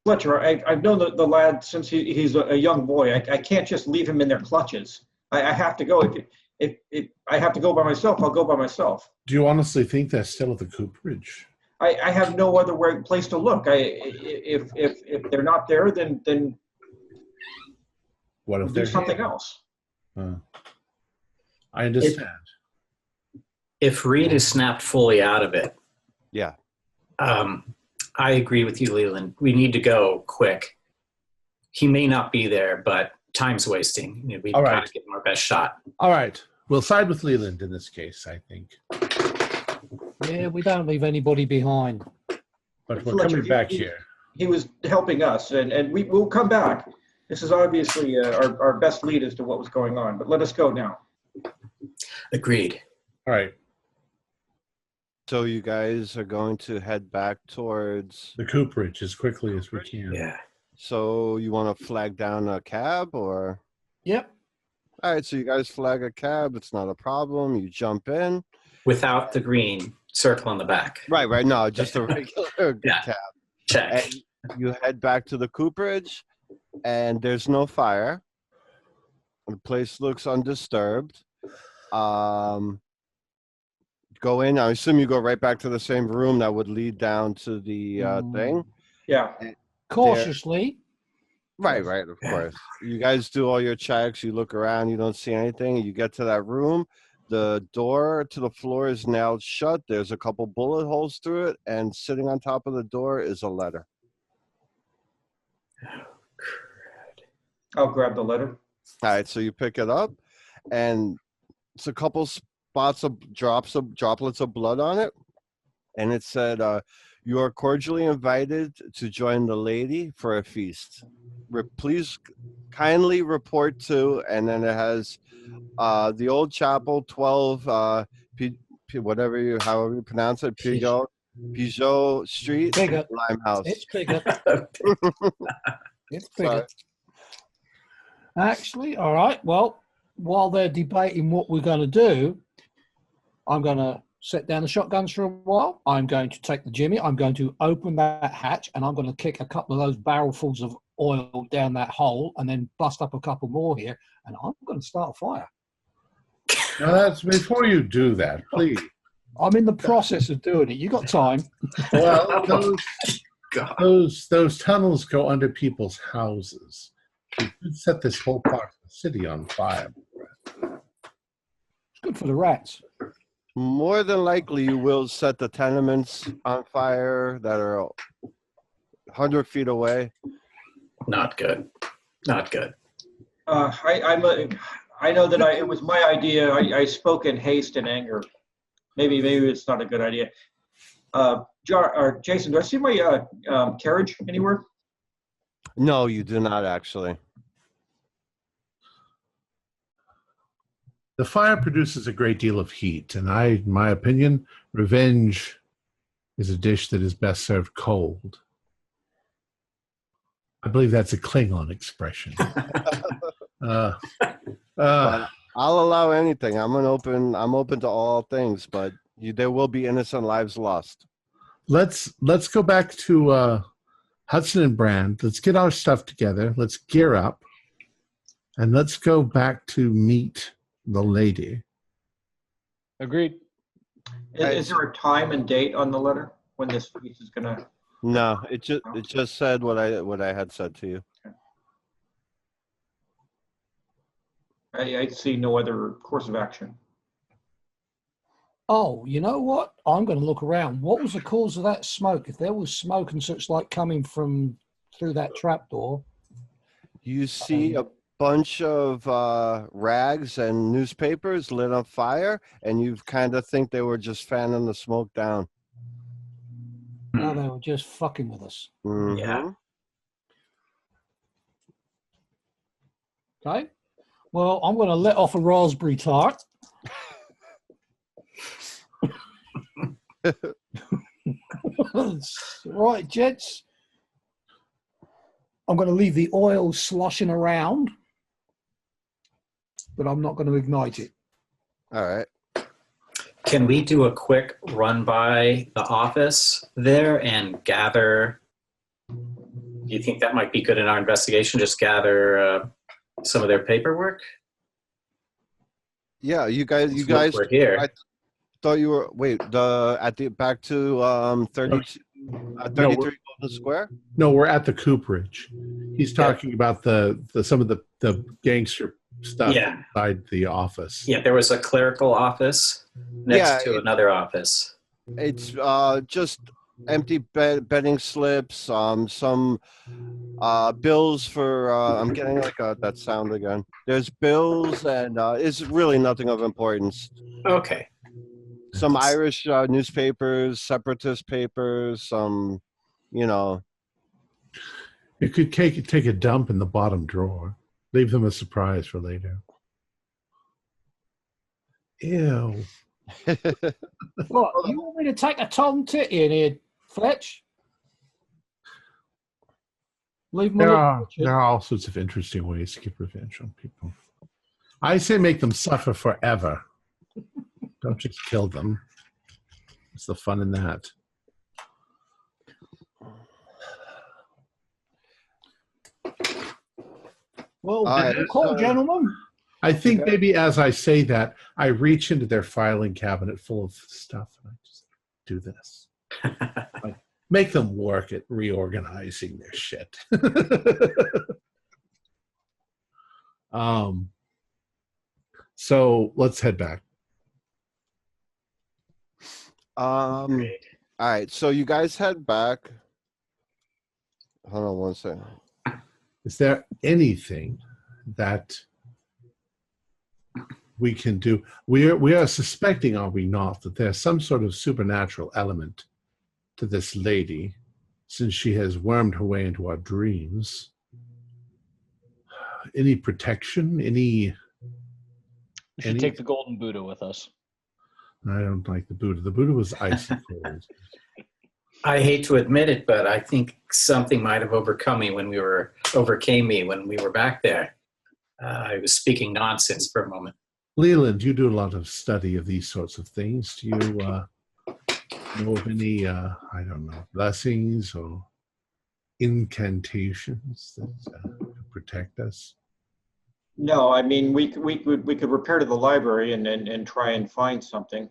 Fletcher, I've known the lad since he's a young boy. I can't just leave him in their clutches. I have to go. If I have to go by myself, I'll go by myself. Do you honestly think they're still at the cooperage? I have no other place to look. If they're not there, then What if we'll they're do something here? else. I understand. If Reed is snapped fully out of it, Yeah. I agree with you, Leland. We need to go quick. He may not be there, but time's wasting. We've All got right. to give him our best shot. All right. We'll side with Leland in this case, I think. Yeah, we don't leave anybody behind. But we're Fletcher, coming back here. He was helping us, and we'll come back. This is obviously our best lead as to what was going on, but let us go now. Agreed. All right. So you guys are going to head back towards. The cooperage as quickly as we can. Yeah. So you want to flag down a cab or? Yep. All right. So you guys flag a cab. It's not a problem. You jump in. Without the green circle on the back. Right. No, just a regular Yeah. cab. Check. And you head back to the cooperage, and there's no fire. The place looks undisturbed. Go in. I assume you go right back to the same room that would lead down to the thing. Yeah. Cautiously. Right, of course. You guys do all your checks. You look around. You don't see anything. You get to that room. The door to the floor is nailed shut. There's a couple bullet holes through it, and sitting on top of the door is a letter. I'll grab the letter. All right, so you pick it up, and it's a couple spots of droplets of blood on it, and it said, "You are cordially invited to join the lady for a feast. Please kindly report to, and then it has the old chapel, 12 however you pronounce it, Peugeot Street, Bigger. Limehouse. It's bigger. It's Sorry. bigger. Actually, all right. Well, while they're debating what we're going to do, I'm going to set down the shotguns for a while. I'm going to take the Jimmy. I'm going to open that hatch, and I'm going to kick a couple of those barrelfuls of oil down that hole, and then bust up a couple more here, and I'm going to start a fire. Now that's before you do that, please. I'm in the process of doing it. You got time? Well, God. those tunnels go under people's houses. You could set this whole part of the city on fire. It's good for the rats. More than likely, you will set the tenements on fire that are 100 feet away. Not good. Not good. I know that it was my idea. I spoke in haste and anger. Maybe it's not a good idea. Jason, do I see my carriage anywhere? No, you do not actually. The fire produces a great deal of heat, and in my opinion, revenge is a dish that is best served cold. I believe that's a Klingon expression. But I'll allow anything. I'm open to all things, but there will be innocent lives lost. Let's go back to Hudson and Brand. Let's get our stuff together. Let's gear up, and let's go back to meet the lady. Agreed. Is there a time and date on the letter when this piece is gonna? No, it just said what I had said to you. I see no other course of action. Oh, you know what? I'm going to look around. What was the cause of that smoke? If there was smoke and such like coming through that trapdoor. You see a bunch of rags and newspapers lit on fire, and you kind of think they were just fanning the smoke down. No, they were just fucking with us. Mhm. Yeah. Okay. Well, I'm going to let off a raspberry tart. Right, gents. I'm going to leave the oil sloshing around, but I'm not going to ignite it. All right. Can we do a quick run by the office there and gather? Do you think that might be good in our investigation? Just gather some of their paperwork? Yeah, you guys. We're here. I thought you were back to 33 Golden Square. No, we're at the cooperage. He's talking about some of the gangster stuff inside the office. Yeah, there was a cleral office next to another office. It's just empty betting slips, some bills for. I'm getting like that sound again. There's bills, and it's really nothing of importance. Okay. Some Irish newspapers, separatist papers, some, You could take a dump in the bottom drawer. Leave them a surprise for later. Ew. What? You want me to take a Tom Titty in here, Fletch? Leave them There alone. are all sorts of interesting ways to get revenge on people. I say make them suffer forever. Don't just kill them. What's the fun in that? Well, right, good call, gentlemen. I think maybe as I say that, I reach into their filing cabinet full of stuff and I just do this. Like, make them work at reorganizing their shit. So let's head back. All right, so you guys head back. Hold on one second. Is there anything that we can do? We are suspecting, are we not, that there's some sort of supernatural element to this lady, since she has wormed her way into our dreams. any protection? We should take the golden Buddha with us. I don't like the Buddha. The Buddha was icy cold. I hate to admit it, but I think something might have overcame me when we were back there. I was speaking nonsense for a moment. Leland, you do a lot of study of these sorts of things. Do you know of any, I don't know, blessings or incantations that could protect us? No, I mean, we could repair to the library and try and find something.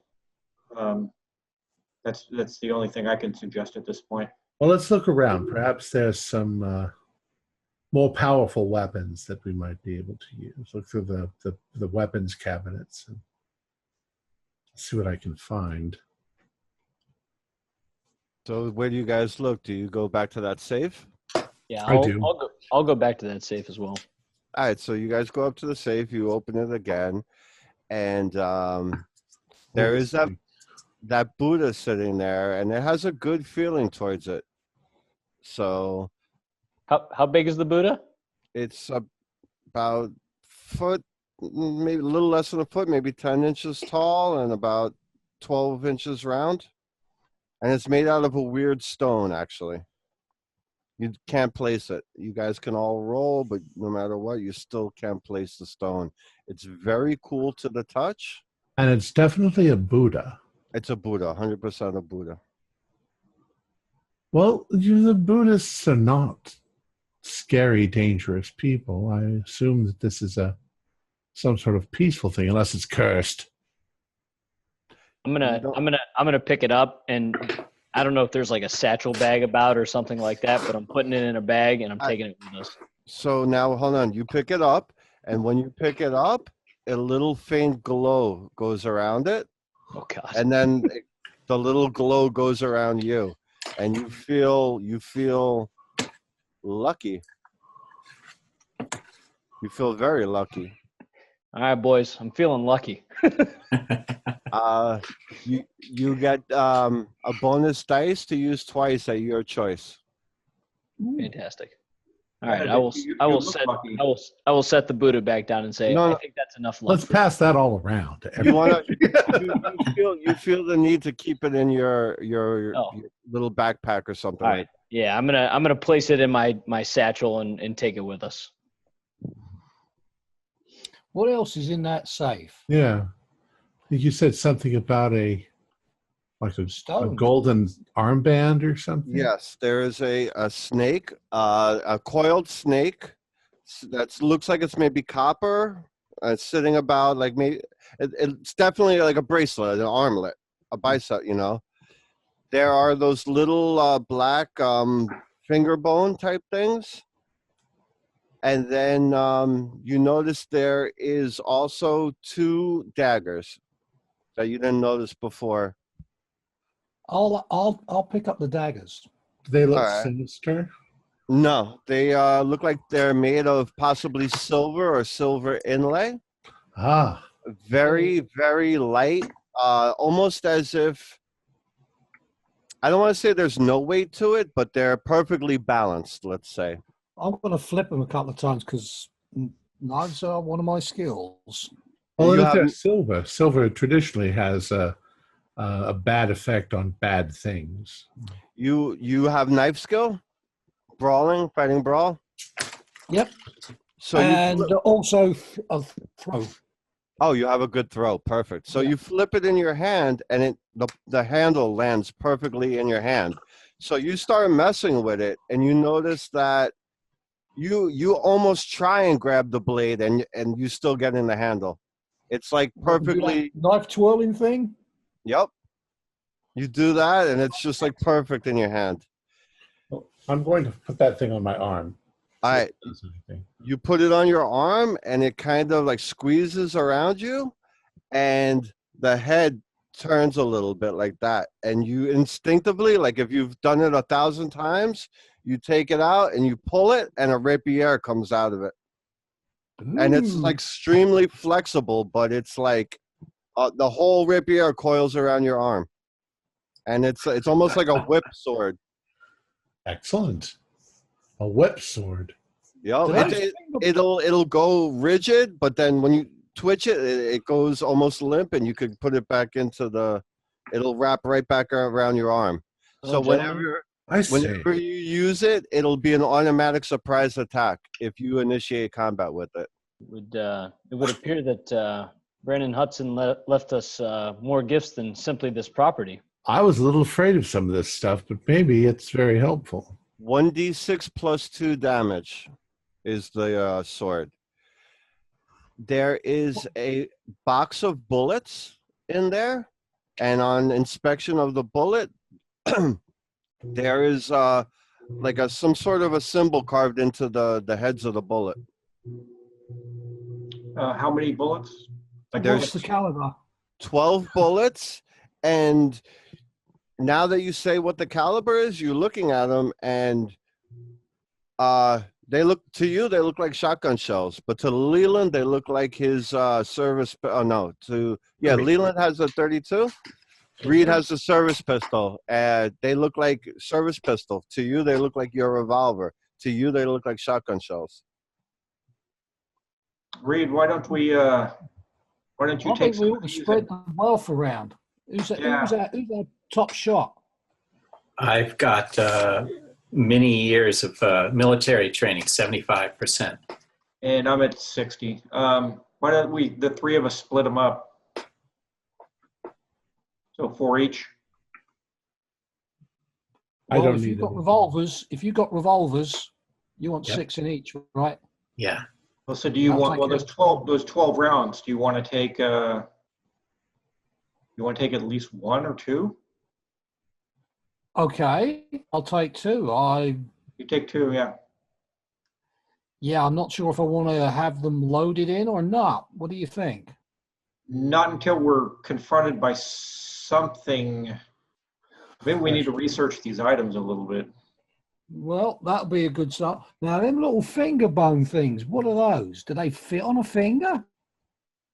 That's the only thing I can suggest at this point. Well, let's look around. Perhaps there's some more powerful weapons that we might be able to use. Look through the weapons cabinets and see what I can find. So where do you guys look? Do you go back to that safe? Yeah, I do. I'll go back to that safe as well. All right, so you guys go up to the safe, you open it again, and there is that Buddha sitting there, and it has a good feeling towards it. So How big is the Buddha? it's about foot, maybe a little less than a foot, maybe 10 inches tall and about 12 inches round. And it's made out of a weird stone, actually. You can't place it. You guys can all roll, but no matter what, you still can't place the stone. It's very cool to the touch. And it's definitely a Buddha. It's a Buddha, 100% a Buddha. Well, the Buddhists are not scary, dangerous people. I assume that this is some sort of peaceful thing, unless it's cursed. I'm gonna pick it up, and I don't know if there's like a satchel bag about or something like that, but I'm putting it in a bag and I'm taking it with us. So now, hold on. You pick it up, and when you pick it up, a little faint glow goes around it. Oh God! And then the little glow goes around you, and you feel lucky. You feel very lucky. All right, boys, I'm feeling lucky. You get a bonus dice to use twice at your choice. Fantastic. All right, I will set the Buddha back down and say, No, I no. think that's enough luck. Let's pass that all around to You everyone. want to you feel the need to keep it in your little backpack or something. All right. Yeah, I'm gonna place it in my satchel and take it with us. What else is in that safe? Yeah. I think you said something about a Stone. golden armband or something. Yes, there is a snake, a coiled snake that looks like it's maybe copper. It's sitting about like maybe it's definitely like a bracelet, an armlet, a bicep. You know, there are those little black finger bone type things, and then you notice there is also 2 daggers that you didn't notice before. I'll pick up the daggers. Do they look All right. sinister? No, they look like they're made of possibly silver or silver inlay. Ah. Very, very light, almost as if, I don't want to say there's no weight to it, but they're perfectly balanced, let's say. I'm going to flip them a couple of times because knives are one of my skills. Well, You if they're have- silver, silver traditionally has a bad effect on bad things. You have knife skill? Brawling, fighting brawl? Yep. So And also a throw. Oh, you have a good throw. Perfect. So you flip it in your hand, and the handle lands perfectly in your hand. So you start messing with it, and you notice that you almost try and grab the blade, and you still get in the handle. It's like perfectly. Knife twirling thing? Yep. You do that, and it's just like perfect in your hand. I'm going to put that thing on my arm. All right. You put it on your arm, and it kind of like squeezes around you, and the head turns a little bit like that. And you instinctively, like if you've done it 1,000 times, you take it out and you pull it, and a rapier comes out of it. And it's like extremely flexible, but it's like the whole rapier coils around your arm, and it's almost like a whip sword. Excellent. A whip sword. Yo, Those it'll go rigid, but then when you twitch it, it goes almost limp, and you could put it back into it'll wrap right back around your arm. So gentlemen, whenever you use it, it'll be an automatic surprise attack if you initiate combat with it. it would appear that Brandon Hudson left us more gifts than simply this property. I was a little afraid of some of this stuff, but maybe it's very helpful. 1d6 plus 2 damage is the sword. There is a box of bullets in there, and on inspection of the bullet, there is like some sort of a symbol carved into the heads of the bullet. How many bullets? What's the caliber? 12 bullets, and now that you say what the caliber is, you're looking at them, and they look like shotgun shells, but to Leland they look like his service. Oh no, Leland has a 32. Reed has a service pistol. They look like service pistol. To you, they look like your revolver. To you, they look like shotgun shells. Reed, why don't you take some? We ought to spread the wealth around. Who's our top shot? I've got many years of military training, 75%. And I'm at 60. Why don't the three of us, split them up? So 4 each. Well, if you've got revolvers, you want 6 in each, right? Yeah. Well, so do you want those 12 rounds? Do you want to take at least 1 or 2? Okay, I'll take 2. You take 2, yeah. Yeah, I'm not sure if I want to have them loaded in or not. What do you think? Not until we're confronted by something. Maybe we need to research these items a little bit. Well, that'll be a good start. Now, them little finger bone things, what are those? Do they fit on a finger?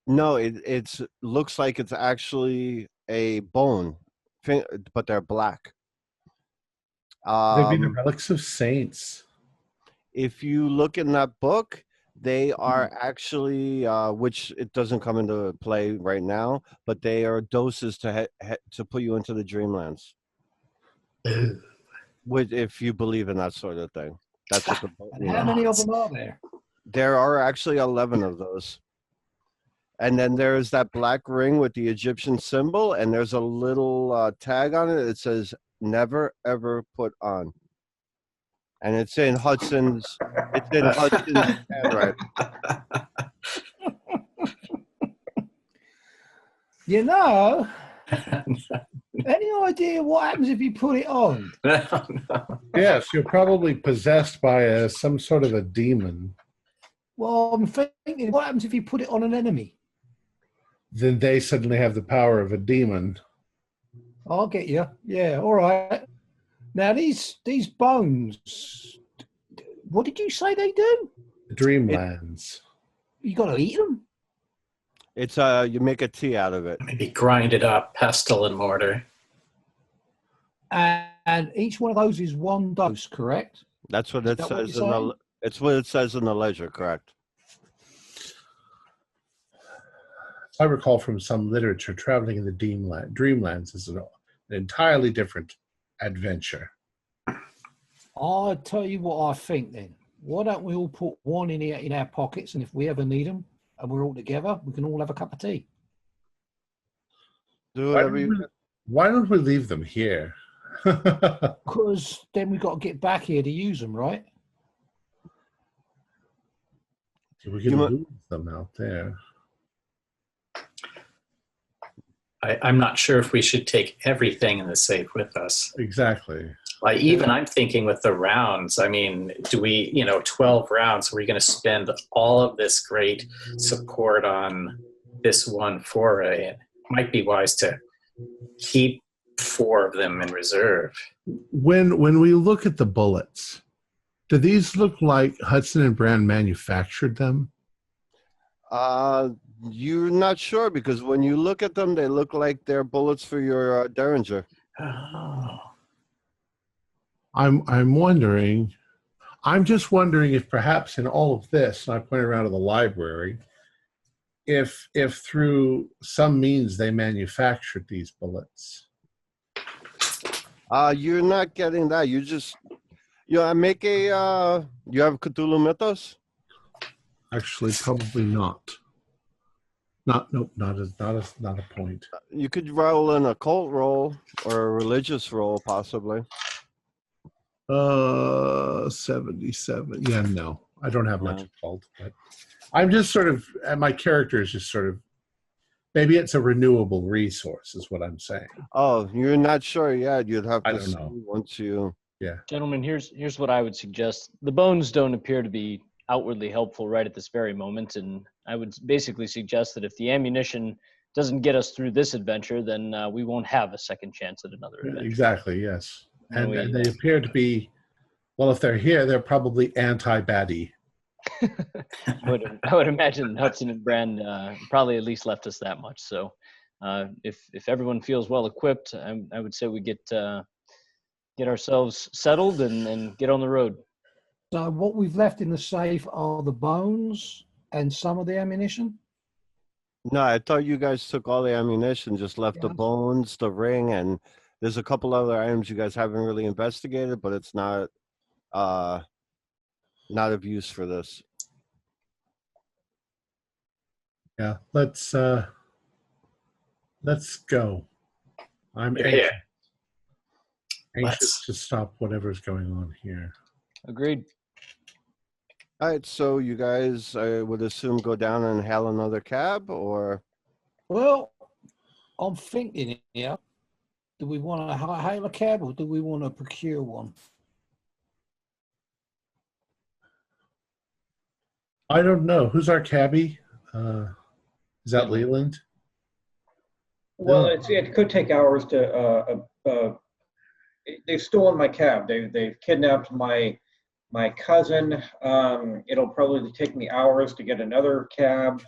No, it looks like it's actually a bone, but they're black. They'd be the relics of saints. If you look in that book, they are actually, which it doesn't come into play right now, but they are doses to put you into the dreamlands. If you believe in that sort of thing. That's what the book. And how many of them are there? There are actually 11 of those. And then there's that black ring with the Egyptian symbol, and there's a little tag on it that says "Never ever put on," and it's in Hudson's handwriting. You know, any idea what happens if you put it on? No. Yes, you're probably possessed by some sort of a demon. Well, I'm thinking, what happens if you put it on an enemy? Then they suddenly have the power of a demon. I'll get you. Yeah, all right. Now, these bones, what did you say they do? Dreamlands. You got to eat them? It's you make a tea out of it. Maybe grind it up, pestle and mortar. And each one of those is 1 dose, correct? That's what it says it's what it says in the ledger, correct? I recall from some literature, traveling in the Dreamlands is an entirely different adventure. I'll tell you what I think then. Why don't we all put 1 in our pockets, and if we ever need them and we're all together, we can all have a cup of tea. Why don't we leave them here? Because then we've got to get back here to use them, right? So we can lose them out there. I'm not sure if we should take everything in the safe with us. Exactly. I'm thinking with the rounds, I mean, do we, 12 rounds, are we going to spend all of this great support on this one foray? It might be wise to keep 4 of them in reserve. When we look at the bullets, do these look like Hudson and Brand manufactured them? You're not sure, because when you look at them, they look like they're bullets for your Derringer. Oh. I'm wondering. I'm just wondering if perhaps in all of this, and I point around to the library, if through some means they manufactured these bullets. You're not getting that. You just make a you have Cthulhu Mythos? Actually, probably not. Not a point. You could roll an occult roll or a religious roll, possibly. 77. Yeah, no. I don't have much No. occult, but I'm just sort of, and my character is just sort of, maybe it's a renewable resource, is what I'm saying. Oh, you're not sure yet. You'd have I to don't see know. once you. Yeah. Gentlemen, here's what I would suggest. The bones don't appear to be outwardly helpful right at this very moment, and I would basically suggest that if the ammunition doesn't get us through this adventure, then we won't have a second chance at another adventure. Exactly, yes. Why don't And we, they appear to be, well, if they're here, they're probably anti-baddie. I would imagine Hudson and Brand probably at least left us that much. So if everyone feels well equipped, I would say we get ourselves settled and get on the road. So what we've left in the safe are the bones and some of the ammunition? No, I thought you guys took all the ammunition, just left the Yeah. bones, the ring, and there's a couple other items you guys haven't really investigated, but it's not of use for this. Yeah, let's go. I'm Yeah. anxious, Let's. to stop whatever's going on here. Agreed. All right, so you guys, I would assume, go down and hail another cab, or Well, I'm thinking here, do we want to hail a cab or do we want to procure one? I don't know. Who's our cabbie? Is that Leland? Well, No. it could take hours to. They've stolen my cab. They've kidnapped my cousin. It'll probably take me hours to get another cab.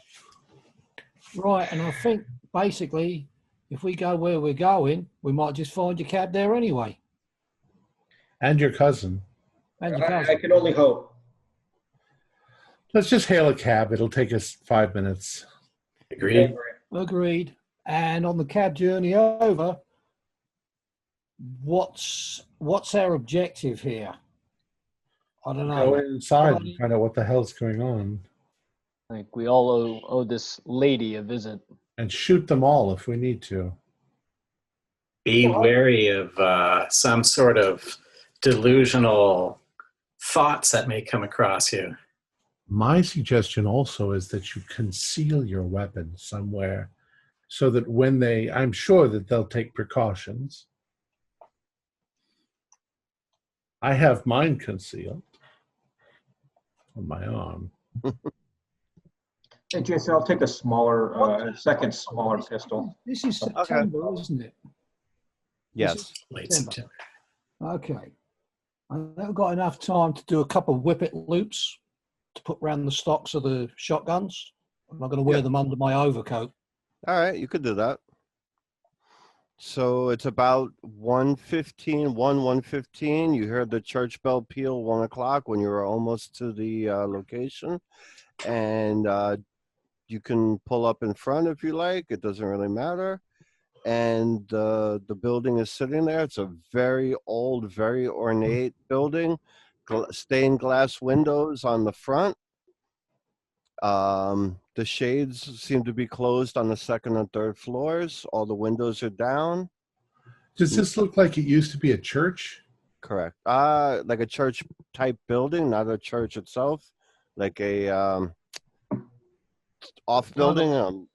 Right, and I think basically if we go where we're going, we might just find your cab there anyway. And your cousin. And your I cousin. can only hope. Let's just hail a cab. It'll take us 5 minutes. Agreed. Agreed. And on the cab journey over, what's our objective here? I don't know. Go inside and find out what the hell's going on. I think we all owe this lady a visit. And shoot them all if we need to. Be wary of some sort of delusional thoughts that may come across you. My suggestion also is that you conceal your weapon somewhere so that when I'm sure that they'll take precautions. I have mine concealed on my arm. Hey, Jason, I'll take a smaller, second smaller pistol. This is September, isn't it? yes. Late September. September. Okay. I've got enough time to do a couple of whippet loops to put around the stocks of the shotguns. I'm not going to wear them under my overcoat. All right, you could do that. So it's about 1:15. You heard the church bell peal 1 o'clock when you were almost to the location, and you can pull up in front if you like. It doesn't really matter. And the building is sitting there. It's a very old, very ornate building, stained glass windows on the front. The shades seem to be closed on the second and third floors. All the windows are down. Does this look like it used to be a church? Correct. Like a church type building, not a church itself. Like a off building.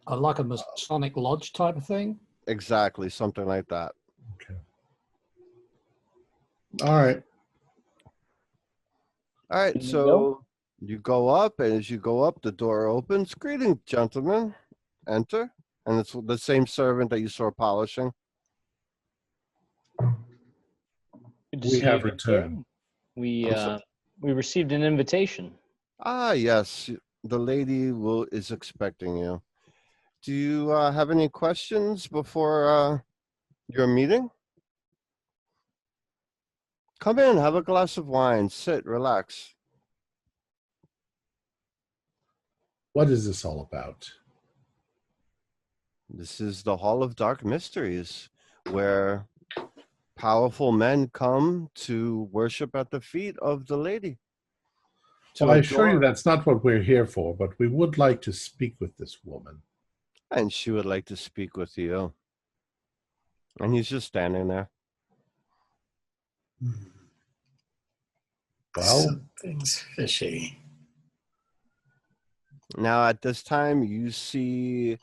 Like a Masonic lodge type of thing? Exactly, something like that. Okay. All right. All right, Can we so go? you go up, and as you go up, the door opens. Greetings, gentlemen. Enter. And it's the same servant that you saw polishing. Good to We see have you returned. again. We received an invitation. Ah, yes. The lady is expecting you. Do you have any questions before your meeting? Come in, have a glass of wine, sit, relax. What is this all about? This is the Hall of Dark Mysteries, where powerful men come to worship at the feet of the lady. Well, I assure you that's not what we're here for, but we would like to speak with this woman. And she would like to speak with you. And he's just standing there. Well, something's fishy. Now, at this time, you see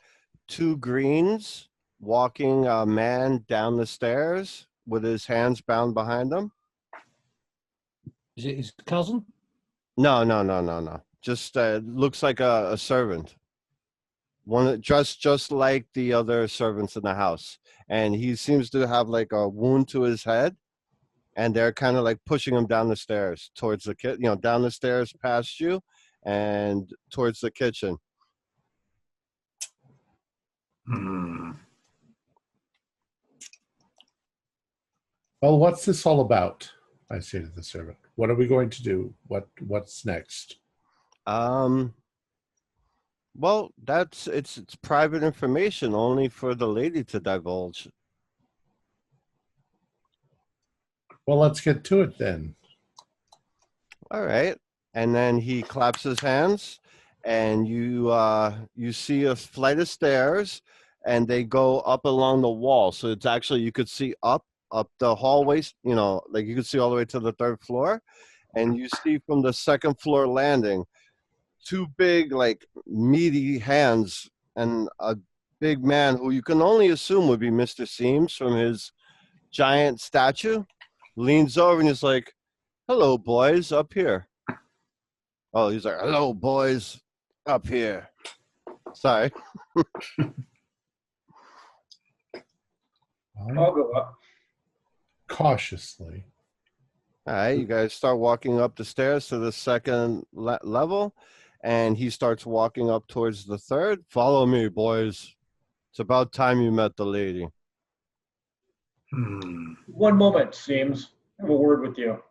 two greens walking a man down the stairs with his hands bound behind him. Is it his cousin? No. Just looks like a servant. One dressed just like the other servants in the house. And he seems to have like a wound to his head. And they're kind of like pushing him down the stairs towards the down the stairs past you and towards the kitchen. Well, what's this all about? I say to the servant. What are we going to do? What's next? Well, it's private information only for the lady to divulge. Well, let's get to it then. All right. And then he claps his hands, and you see a flight of stairs, and they go up along the wall. So it's actually, you could see up the hallways, like you could see all the way to the third floor. And you see from the second floor landing, two big, like, meaty hands and a big man who you can only assume would be Mr. Seams from his giant statue, leans over and he's like, "Hello, boys, up here." Oh, he's like, "Hello, boys, up here." Sorry. I'll go up. Cautiously. All right, you guys start walking up the stairs to the second level, and he starts walking up towards the third. "Follow me, boys. It's about time you met the lady." One moment, Seems. I have a word with you.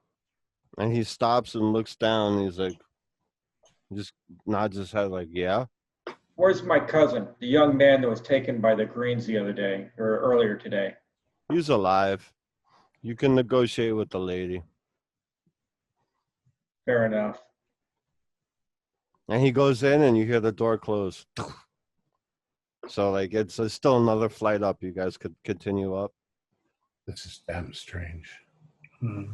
And he stops and looks down. And he's like, just nods his head like, "Yeah." Where's my cousin, the young man that was taken by the Greens the other day, or earlier today? "He's alive. You can negotiate with the lady." Fair enough. And he goes in and you hear the door close. So like it's still another flight up. You guys could continue up. This is damn strange. Who's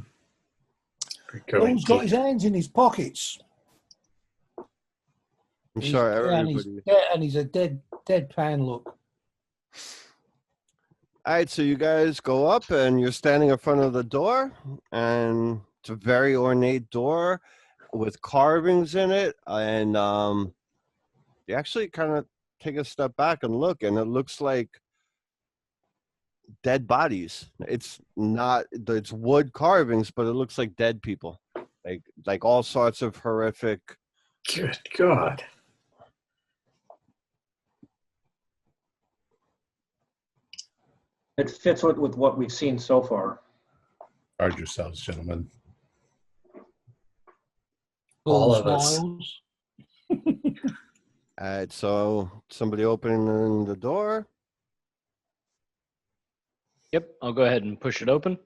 got his hands in his pockets? I'm sure everybody. And he's a deadpan look. All right, so you guys go up and you're standing in front of the door, and it's a very ornate door with carvings in it, and you actually kind of take a step back and look, and it looks like dead bodies. It's wood carvings, but it looks like dead people, like all sorts of horrific. Good God. It fits with what we've seen so far. Guard yourselves, gentlemen. All of us. All right, so somebody opening the door. Yep, I'll go ahead and push it open.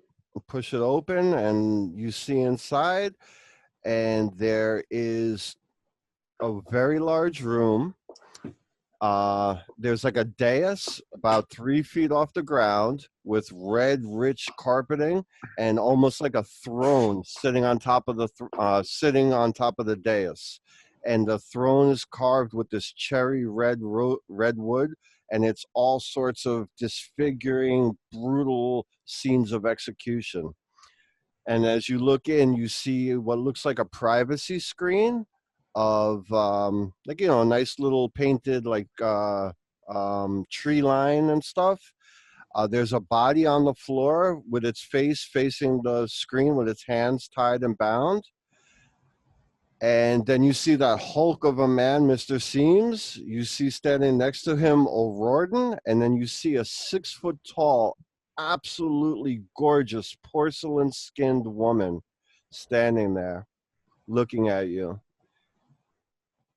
Push it open, and you see inside, and there is a very large room. There's like a dais about 3 feet off the ground with red, rich carpeting, and almost like a throne sitting on top of the dais. And the throne is carved with this cherry red wood, and it's all sorts of disfiguring, brutal scenes of execution. And as you look in, you see what looks like a privacy screen of a nice little painted tree line and stuff. There's a body on the floor with its face facing the screen with its hands tied and bound. And then you see that hulk of a man, Mr. Seams. You see standing next to him O'Riordan, and then you see a 6 foot tall absolutely gorgeous porcelain-skinned woman standing there looking at you.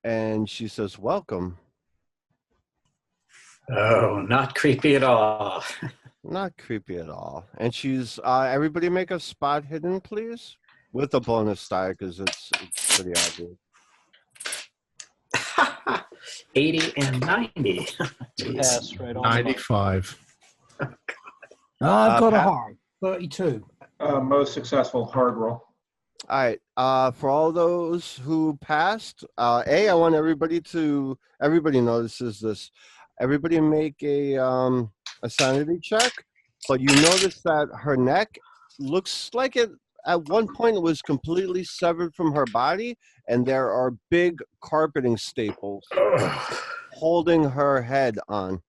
And she says, welcome. Oh, not creepy at all. Not creepy at all. And she's, everybody make a spot hidden, please. With a bonus die, because it's pretty obvious. 80 and 90. Jeez. Pass right on. the mark. 95. I've got a Pat? hard 32. Most successful hard roll. All right. For all those who passed, I want everybody notices this. Everybody make a sanity check, but you notice that her neck looks like it at one point it was completely severed from her body, and there are big carpeting staples holding her head on.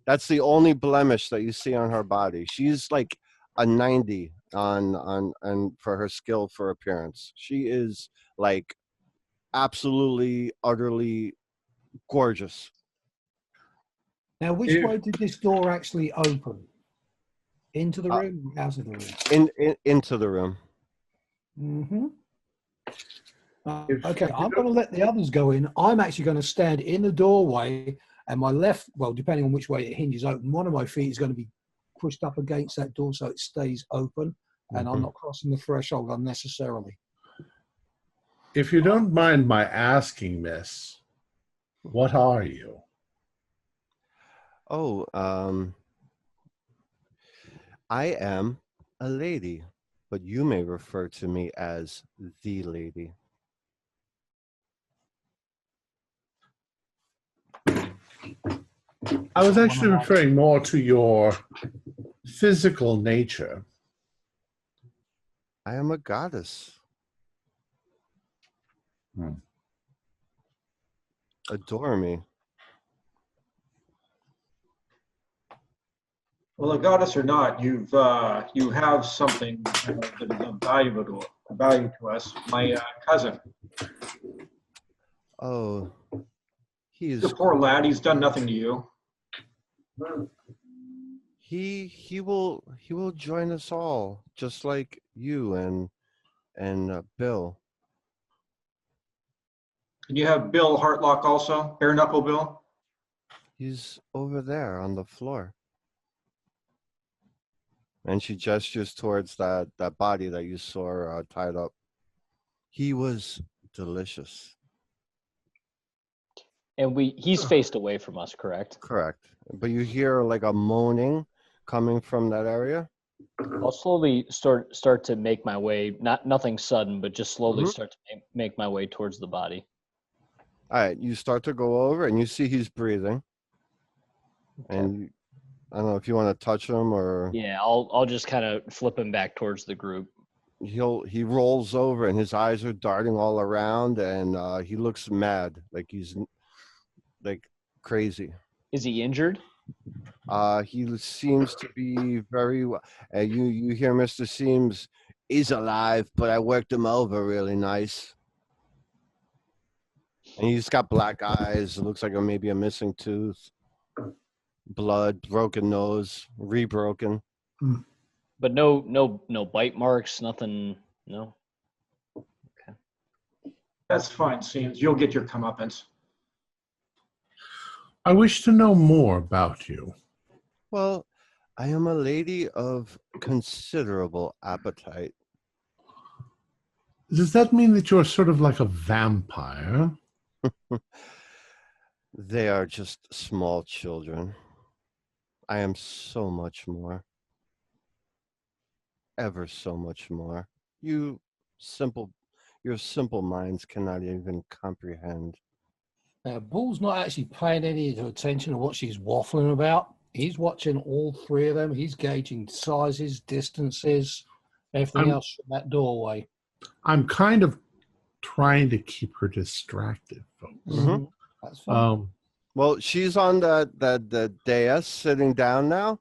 That's the only blemish that you see on her body. She's like a 90 on for her skill for appearance. She is like absolutely, utterly gorgeous. Now, which way did this door actually open? Into the room? Out of the room? Into the room. Mm-hmm. Okay, I'm going to let the others go in. I'm actually going to stand in the doorway, and my left, well, depending on which way it hinges open, one of my feet is going to be pushed up against that door so it stays open, and I'm not crossing the threshold unnecessarily. If you don't mind my asking, miss, what are you? Oh, I am a lady, but you may refer to me as the lady. I was actually referring more to your physical nature. I am a goddess. Adore me. Well, a goddess or not, you have something that is of value to us. My cousin. Oh, The poor lad. He's done nothing to you. He will join us all, just like you and Bill. And you have Bill Hartlock also, Bare Knuckle Bill. He's over there on the floor. And she gestures towards that body that you saw tied up. He was delicious. And he's faced away from us, correct? Correct. But you hear like a moaning coming from that area. I'll slowly start to make my way, nothing sudden, but just slowly start to make my way towards the body. All right, you start to go over and you see he's breathing. Okay. And I don't know if you want to touch him or... Yeah, I'll just kind of flip him back towards the group. He rolls over and his eyes are darting all around and he looks mad, like he's like crazy. Is he injured? He seems to be very well. You hear Mr. Seams, he's alive, but I worked him over really nice. And he's got black eyes. It looks like maybe a missing tooth. Blood, broken nose, rebroken. But no bite marks, nothing, no? Okay. That's fine, Seems. You'll get your comeuppance. I wish to know more about you. Well, I am a lady of considerable appetite. Does that mean that you're sort of like a vampire? They are just small children. I am so much more. Ever so much more. Your simple minds cannot even comprehend. Bull's not actually paying any attention to what she's waffling about. He's watching all three of them. He's gauging sizes, distances, everything else from that doorway. I'm kind of trying to keep her distracted, folks. That's fine. Well, she's on the dais sitting down now,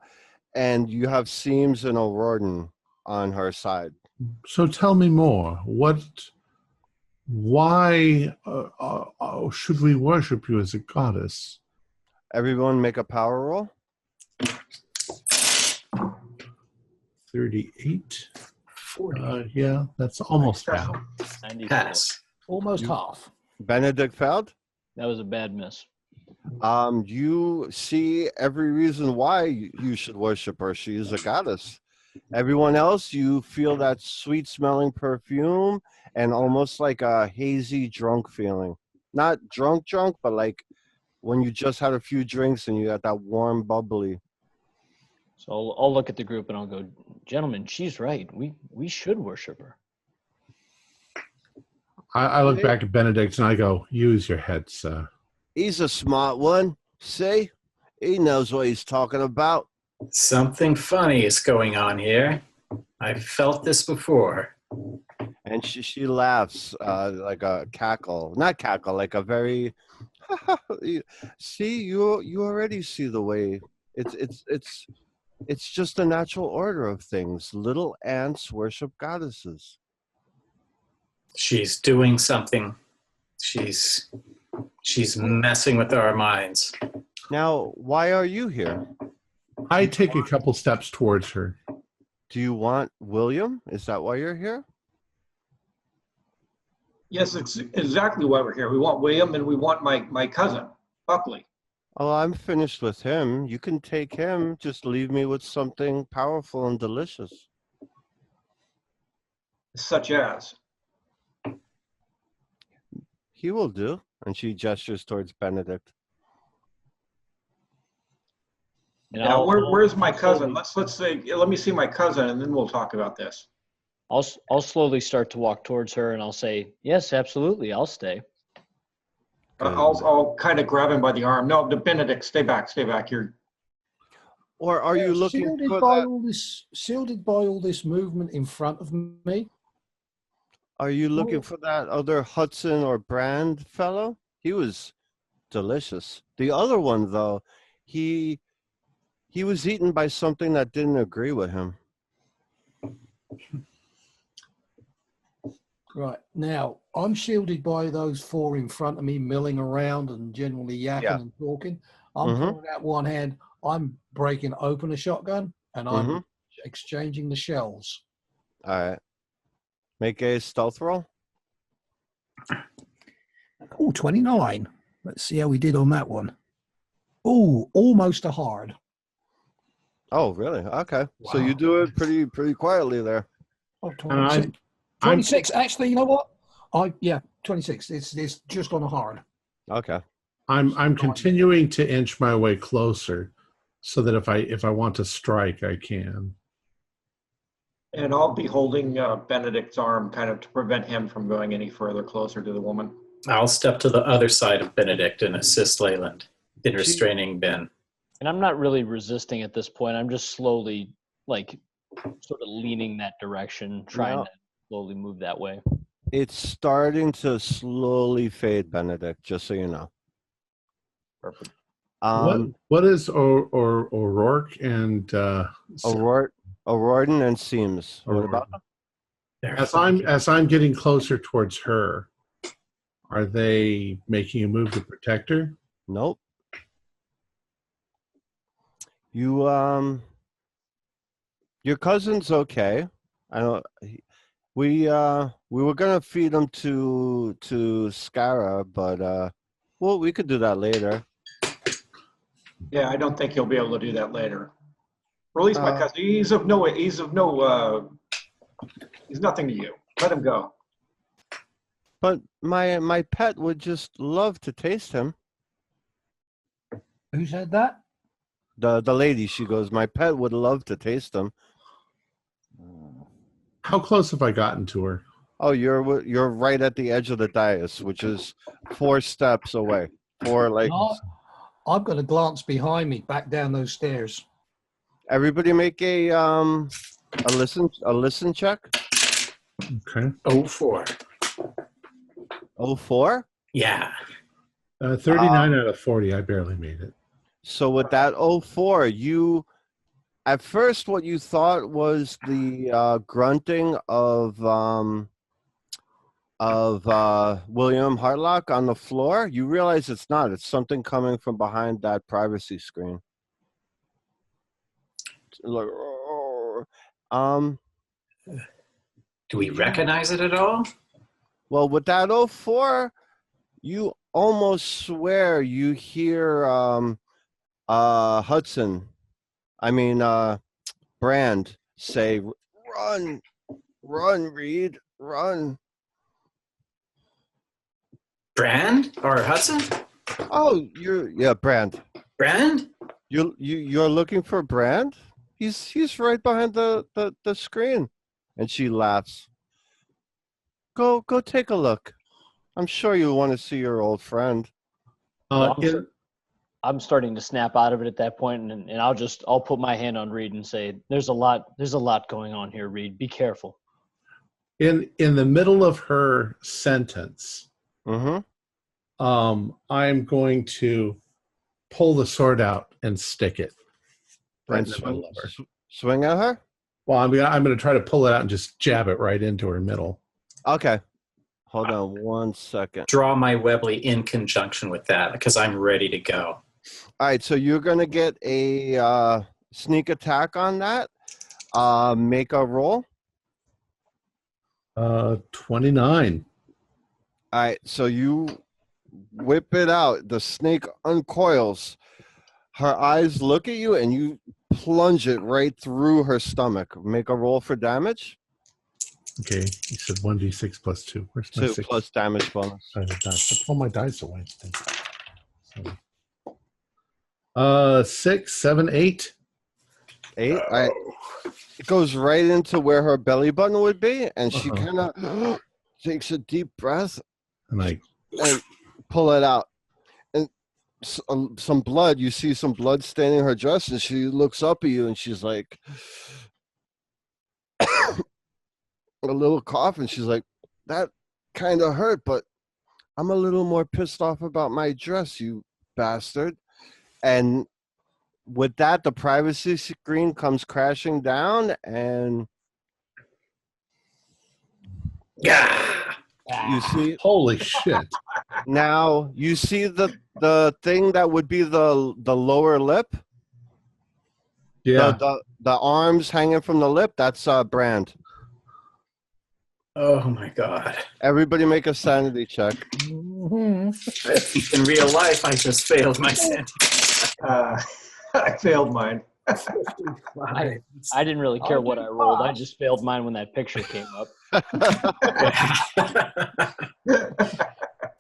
and you have Seams and O'Riordan on her side. So tell me more. Why should we worship you as a goddess? Everyone make a power roll. 38. 40. Yeah, that's almost half. 94. Pass. Almost You- half. Benedict failed. That was a bad miss. You see every reason why you should worship her. She is a goddess. Everyone else, you feel that sweet smelling perfume and almost like a hazy drunk feeling. Not drunk, but like when you just had a few drinks and you got that warm bubbly. So I'll look at the group and I'll go, gentlemen, she's right. We should worship her. I look back at Benedict and I go, use your head, sir. He's a smart one. See? He knows what he's talking about. Something funny is going on here. I've felt this before. And she laughs like a cackle. Not cackle, like a very see, you already see the way it's just a natural order of things. Little ants worship goddesses. She's doing something. She's messing with our minds. Now, why are you here? I take a couple steps towards her. Do you want William? Is that why you're here? Yes, it's exactly why we're here. We want William and we want my cousin, Buckley. Oh, I'm finished with him. You can take him. Just leave me with something powerful and delicious. Such as. He will do. And she gestures towards Benedict. And Now, where's my I'll cousin? slowly- Let me see my cousin, and then we'll talk about this. I'll slowly start to walk towards her and I'll say, yes, absolutely, I'll stay. I'll kind of grab him by the arm. No, Benedict, stay back. You're. Or are you looking Shielded for by that? shielded by all this movement in front of me? Are you looking for that other Hudson or Brand fellow? He was delicious. The other one, though, he was eaten by something that didn't agree with him. Right. Now, I'm shielded by those four in front of me, milling around and generally yapping and talking. I'm pulling out one hand. I'm breaking open a shotgun, and I'm exchanging the shells. All right. Make a stealth roll. Oh, 29. Let's see how we did on that one. Oh, almost a hard. Oh, really? Okay. Wow. So you do it pretty quietly there. Oh, 26. 26. Actually, you know what? 26. It's just on a hard. Okay. I'm continuing to inch my way closer so that if I want to strike, I can. And I'll be holding Benedict's arm kind of to prevent him from going any further closer to the woman. I'll step to the other side of Benedict and assist Leyland in restraining Ben. And I'm not really resisting at this point. I'm just slowly, like, sort of leaning that direction, trying to slowly move that way. It's starting to slowly fade, Benedict, just so you know. Perfect. What is O'Rourke and O'Riordan and Seams. What about them? as I'm getting closer towards her, are they making a move to protect her? Nope. You your cousin's okay. I don't. We were gonna feed him to Scara, but well, we could do that later. Yeah, I don't think he'll be able to do that later. Release my cousin. He's nothing to you. Let him go. But my pet would just love to taste him. Who said that? The lady, she goes, my pet would love to taste him. How close have I gotten to her? Oh, you're right at the edge of the dais, which is 4 steps away. 4 like. No, I'm going to glance behind me, back down those stairs. Everybody make a listen check. Okay. 04. 04? Yeah. 39 out of 40. I barely made it. So with that 04, you at first what you thought was the grunting of William Hartlock on the floor. You realize it's not. It's something coming from behind that privacy screen. Like, Do we recognize it at all? Well, with that 04, you almost swear you hear Hudson. I mean, Brand say, "Run, run, Reed, run." Brand or Hudson? Oh, Brand. Brand? You're looking for Brand? He's right behind the screen. And she laughs. Go take a look. I'm sure you want to see your old friend. I'm starting to snap out of it at that point, and I'll put my hand on Reed and say, there's a lot going on here, Reed. Be careful. In the middle of her sentence, Mm-hmm. I'm going to pull the sword out and stick it right in the middle of her. Swing at her? Well, I'm gonna try to pull it out and just jab it right into her middle. Okay. Hold on 1 second. Draw my Webley in conjunction with that because I'm ready to go. All right, so you're gonna get a sneak attack on that. Make a roll. 29. All right, so you whip it out. The snake uncoils. Her eyes look at you, and you plunge it right through her stomach. Make a roll for damage. Okay, you said 1d6 plus 2. Where's my 2 6? plus damage bonus. I pull my dice away. 6, 7, 8. 8. All right. It goes right into where her belly button would be, and she kind of takes a deep breath And pull it out. And some blood, you see some blood staining her dress, and she looks up at you, and she's like, a little cough, and she's like, that kind of hurt, but I'm a little more pissed off about my dress, you bastard. And with that, the privacy screen comes crashing down, and you see, holy shit. now you see the thing that would be the lower lip. Yeah. The arms hanging from the lip, that's Brand. Oh my God. Everybody make a sanity check. In real life, I just failed my sanity. I failed mine. I didn't really care what I rolled. I just failed mine when that picture came up.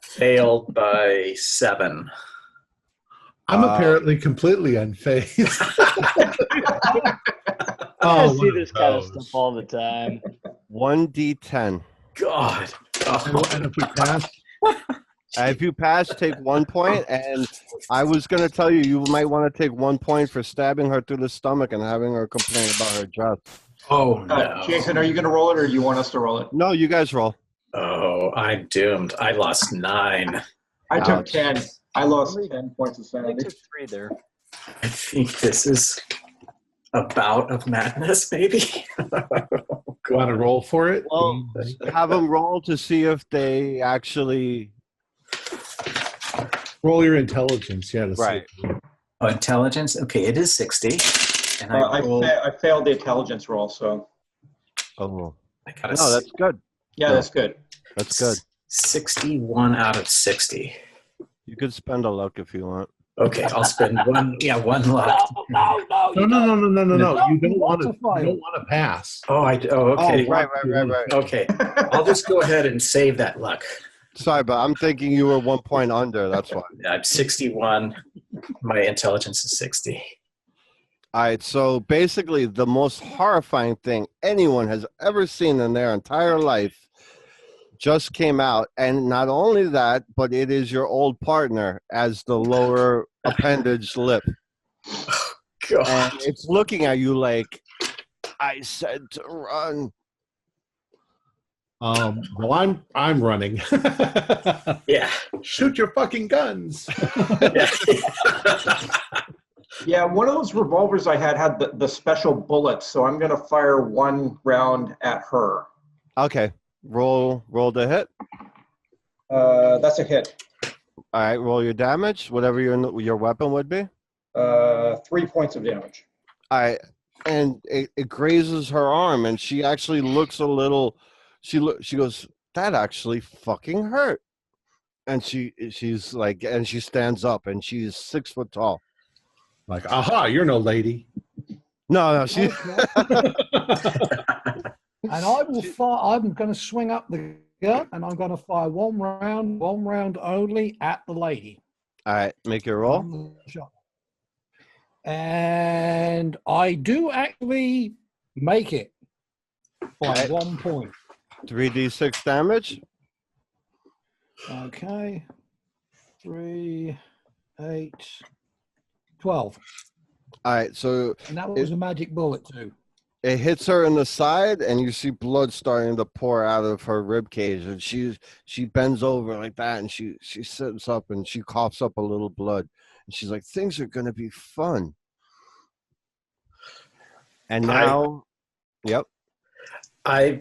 Failed by 7. I'm apparently completely unfazed. I see this kind of stuff all the time. 1d10. God. And if we pass, If you pass, take 1 point. And I was going to tell you, you might want to take 1 point for stabbing her through the stomach and having her complain about her dress. Oh, no. Jason, are you going to roll it, or do you want us to roll it? No, you guys roll. Oh, I'm doomed. I lost 9. I took 10. I lost 10 points of I sanity. took 3 there. I think this is a bout of madness, maybe. you want to roll for it? Well, have them roll to see if they actually... Roll your intelligence, yeah. Right. Oh, intelligence? Okay, it is 60. And I failed the intelligence roll, so. Oh. I got No, that's good. Yeah, that's good. That's good. 61 out of 60. You could spend a luck if you want. Okay, I'll spend one. Yeah, 1 luck. No. You don't want to pass. Oh, okay. Oh, right. Okay, I'll just go ahead and save that luck. Sorry, but I'm thinking you were 1 point under. That's why. I'm 61. My intelligence is 60. All right, so basically the most horrifying thing anyone has ever seen in their entire life just came out. And not only that, but it is your old partner as the lower appendage lip. Oh, God. And it's looking at you like, I said to run. Well, I'm running. Yeah. Shoot your fucking guns. Yeah. Yeah, one of those revolvers I had the special bullets, so I'm going to fire 1 round at her. Okay, roll the hit. That's a hit. All right, roll your damage, whatever your weapon would be. 3 points of damage. All right, and it grazes her arm, and she actually looks a little. She goes, that actually fucking hurt, and she's like, and she stands up, and she's 6 foot tall. Like, aha, you're no lady. No, she. Okay. And I will fire. I'm going to swing up the gun, and I'm going to fire one round only at the lady. All right, make your roll. On the shot. And I do actually make it by 1 point. 3d6 damage. Okay. 3, 8, 12. All right, so And that was a magic bullet too. it hits her in the side, and you see blood starting to pour out of her rib cage, and she bends over like that, and she sits up, and she coughs up a little blood, and she's like, things are gonna be fun. And now, yep. I'm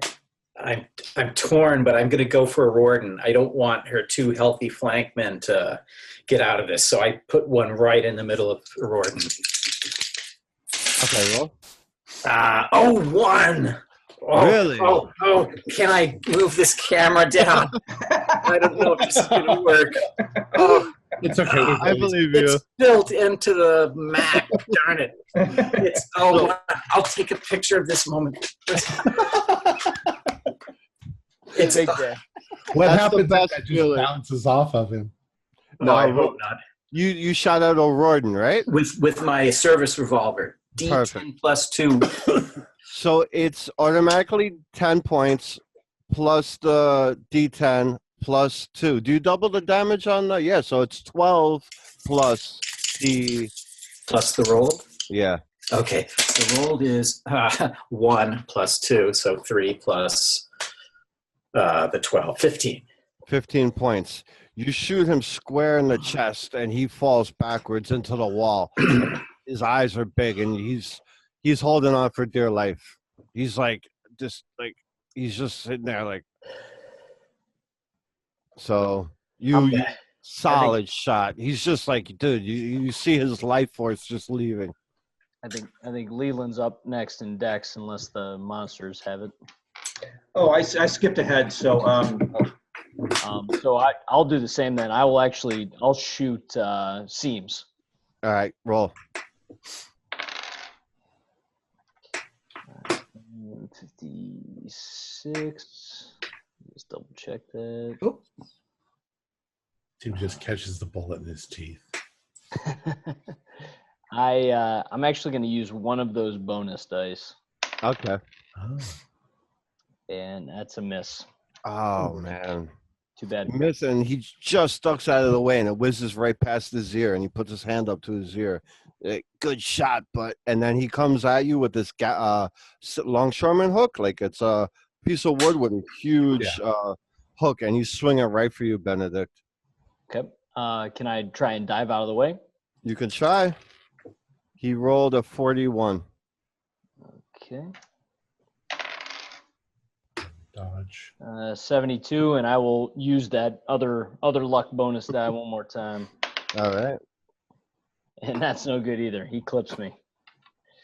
torn, but I'm going to go for a Warden. I don't want her 2 healthy flankmen to get out of this, so I put one right in the middle of a Warden. Okay, roll. 1. Oh, Really? Oh, can I move this camera down? I don't know if this is going to work. Oh, It's okay. I believe you. it's built into the Mac. Darn it. I'll take a picture of this moment. It's Big day. What That's happens the if best that just feeling. bounces off of him? No, I hope not. You shot out O'Riordan, right? With my service revolver. D10 Perfect. plus 2. So it's automatically 10 points plus the D10 plus 2. Do you double the damage on the? Yeah, so it's 12 plus the. Plus the roll? Yeah. Okay. The rolled is 1 plus 2, so 3 plus the 12. 15. 15 points. You shoot him square in the chest, and he falls backwards into the wall. His eyes are big, and he's holding on for dear life. He's he's just sitting there like. So you solid shot. He's just like, dude. You see his life force just leaving. I think Leland's up next in Dex, unless the monsters have it. Oh, I skipped ahead. So So I'll do the same then. I'll shoot Seams. All right, roll. 56. Just double check that. Oh, Tim just catches the bullet in his teeth. I'm actually going to use one of those bonus dice, Okay. Oh. and that's a miss. Oh man. Too bad. Miss, and he just ducks out of the way, and it whizzes right past his ear, and he puts his hand up to his ear. Good shot, and then he comes at you with this longshoreman hook, like it's a piece of wood with a huge hook, and he's swinging right for you, Benedict. Okay. Can I try and dive out of the way? You can try. He rolled a 41. Okay. Dodge. 72, and I will use that other luck bonus die one more time. All right. And that's no good either. He clips me.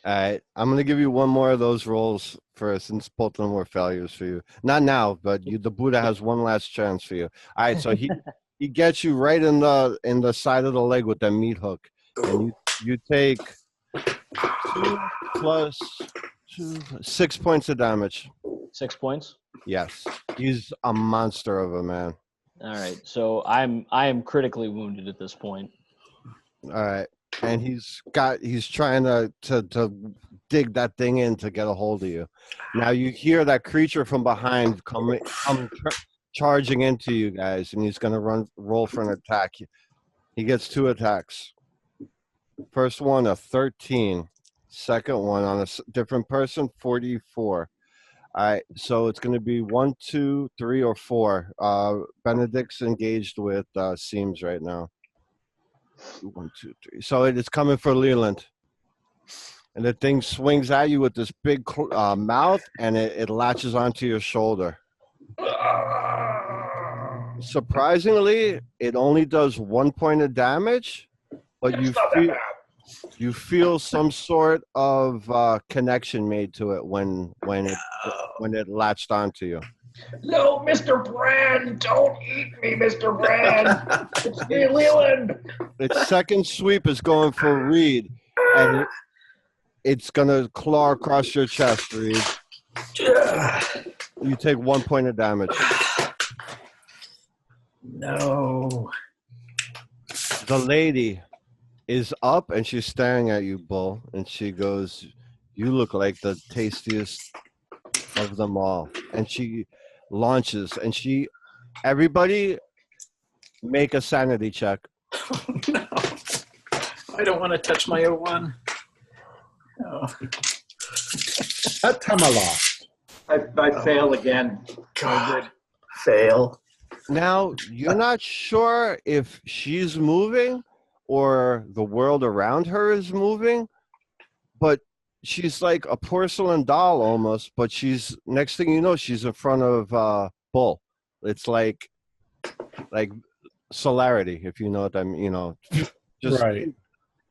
All right. I'm going to give you one more of those rolls first, since both of them were failures for you. Not now, but the Buddha has one last chance for you. All right. So he gets you right in the side of the leg with that meat hook. And you take 2 plus 2, 6 points of damage. 6 points? Yes. He's a monster of a man. All right. So I am critically wounded at this point. All right. And he's trying to dig that thing in to get a hold of you. Now you hear that creature from behind charging into you guys, and he's going to roll for an attack. He gets 2 attacks. First one, a 13. Second one on a different person, 44. All right, so it's going to be 1, 2, 3, or 4. Benedict's engaged with Seams right now. 1, 2, 3. So it is coming for Leland. And the thing swings at you with this big mouth, and it latches onto your shoulder. Surprisingly, it only does 1 point of damage, but You feel some sort of connection made to it when it latched onto you. No, Mr. Brand, don't eat me, Mr. Brand. It's me, Leland. Its second sweep is going for Reed, and it's gonna claw across your chest, Reed. You take 1 point of damage. No. The lady is up and she's staring at you, Bull, and she goes, "You look like the tastiest of them all." And she launches, and everybody make a sanity check. No. I don't want to touch my O1. No. That time I lost. I fail again. God. Fail. Now, you're not sure if she's moving or the world around her is moving, but she's like a porcelain doll almost, but she's, next thing you know, she's in front of Bull. It's like celerity, if you know what I mean, just Right.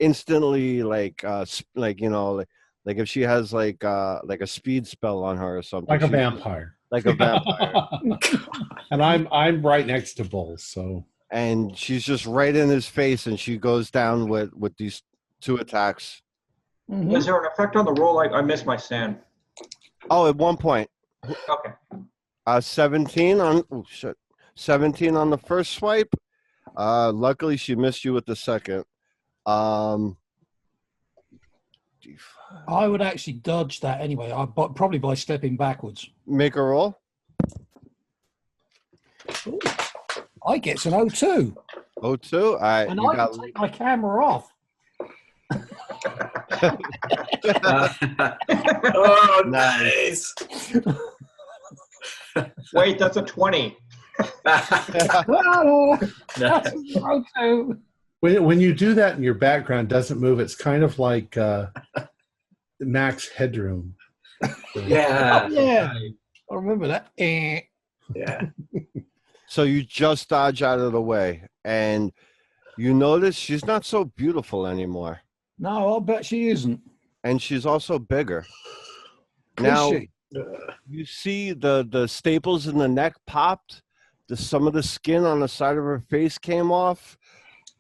instantly like if she has like a speed spell on her or something. Like a vampire. Like a vampire. And I'm right next to Bull, so. And she's just right in his face, and she goes down with these 2 attacks. Mhm. Is there an effect on the roll? I missed my sand. Oh, at 1 point. Okay. 17 on 17 on the first swipe. Luckily she missed you with the second. I would actually dodge that anyway, probably by stepping backwards. Make a roll. Ooh, I get an 02. 02. All right. And You I got can take my camera off. Oh, nice. Wait, that's a 20. Hello. That's an 02. When you do that and your background doesn't move, it's kind of like Max Headroom. Yeah. Yeah. I remember that. Yeah. So you just dodge out of the way, and you notice she's not so beautiful anymore, No, I'll bet she isn't. and she's also bigger. Is Now she? you see the staples in the neck popped. Some of the skin on the side of her face came off.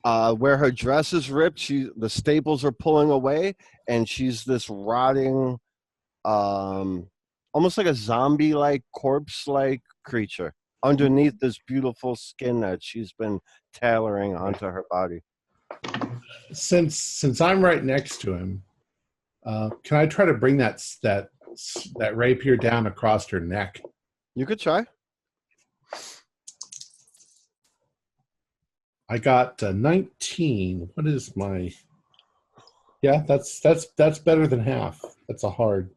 Where her dress is ripped, the staples are pulling away, and she's this rotting, almost like a zombie-like, corpse-like creature underneath this beautiful skin that she's been tailoring onto her body. Since I'm right next to him, can I try to bring that rapier down across her neck? You could try. I got 19. What is my? Yeah, that's better than half. That's a hard.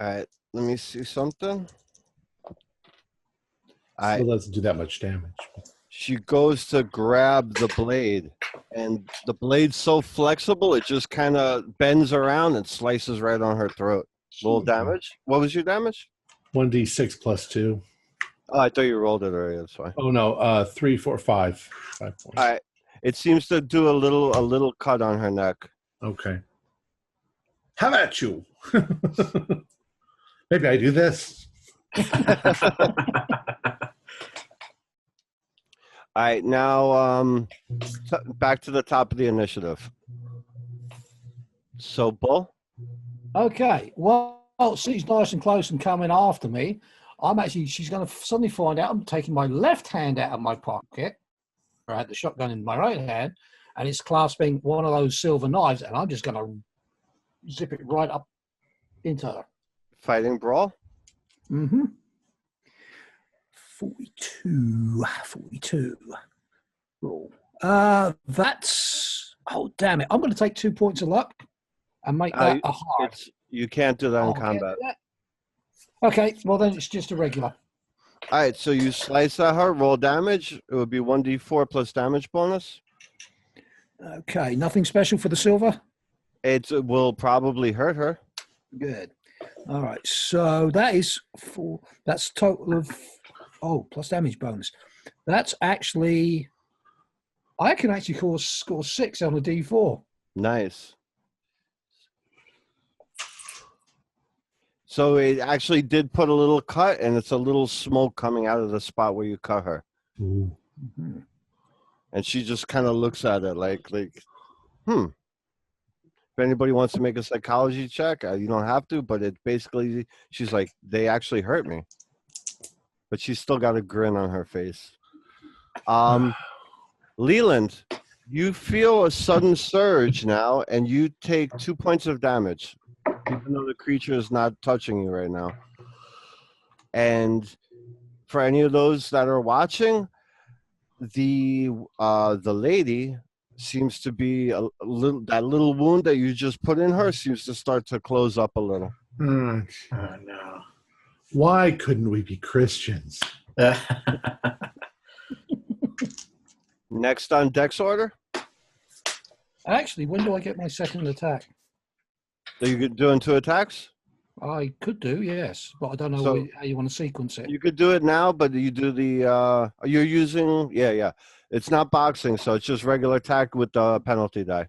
All right, let me see something. Still doesn't do that much damage. She goes to grab the blade, and the blade's so flexible it just kind of bends around and slices right on her throat. Little damage. What was your damage? 1d6 plus 2. Oh, I thought you rolled it already. That's fine. Oh no, 3, 4, 5. 5 points. All right. It seems to do a little cut on her neck. Okay. How about you? Maybe I do this. All right, now back to the top of the initiative. So, Bull? Okay. Well, she's nice and close and coming after me. She's going to suddenly find out I'm taking my left hand out of my pocket. I had the shotgun in my right hand, and it's clasping one of those silver knives, and I'm just going to zip it right up into her. Fighting brawl? Mm-hmm. 42. Roll. That's, oh, damn it. I'm going to take 2 points of luck and make that a hard. You can't do that in combat. Okay, well then it's just a regular. All right, so you slice at her, roll damage. It would be 1d4 plus damage bonus. Okay, nothing special for the silver? It will probably hurt her. Good. All right, so that is that's total of, plus damage bonus. That's actually, I can actually score 6 on a d4. Nice. So it actually did put a little cut, and it's a little smoke coming out of the spot where you cut her. Ooh. Mhm. And she just kind of looks at it like, If anybody wants to make a psychology check, you don't have to, but it basically, she's like, they actually hurt me. But she's still got a grin on her face. Leland, you feel a sudden surge now, and you take 2 points of damage, even though the creature is not touching you right now. And for any of those that are watching, the lady seems to be a little, that little wound that you just put in her seems to start to close up a little. Oh, Oh no. why couldn't we be Christians? Next on Dex order, Actually, when do I get my second attack? are you doing 2 attacks? I could do, yes, but I don't know So- how you want to sequence it. You could do it now, but you do the you're using yeah. It's not boxing, so it's just regular attack with the penalty die.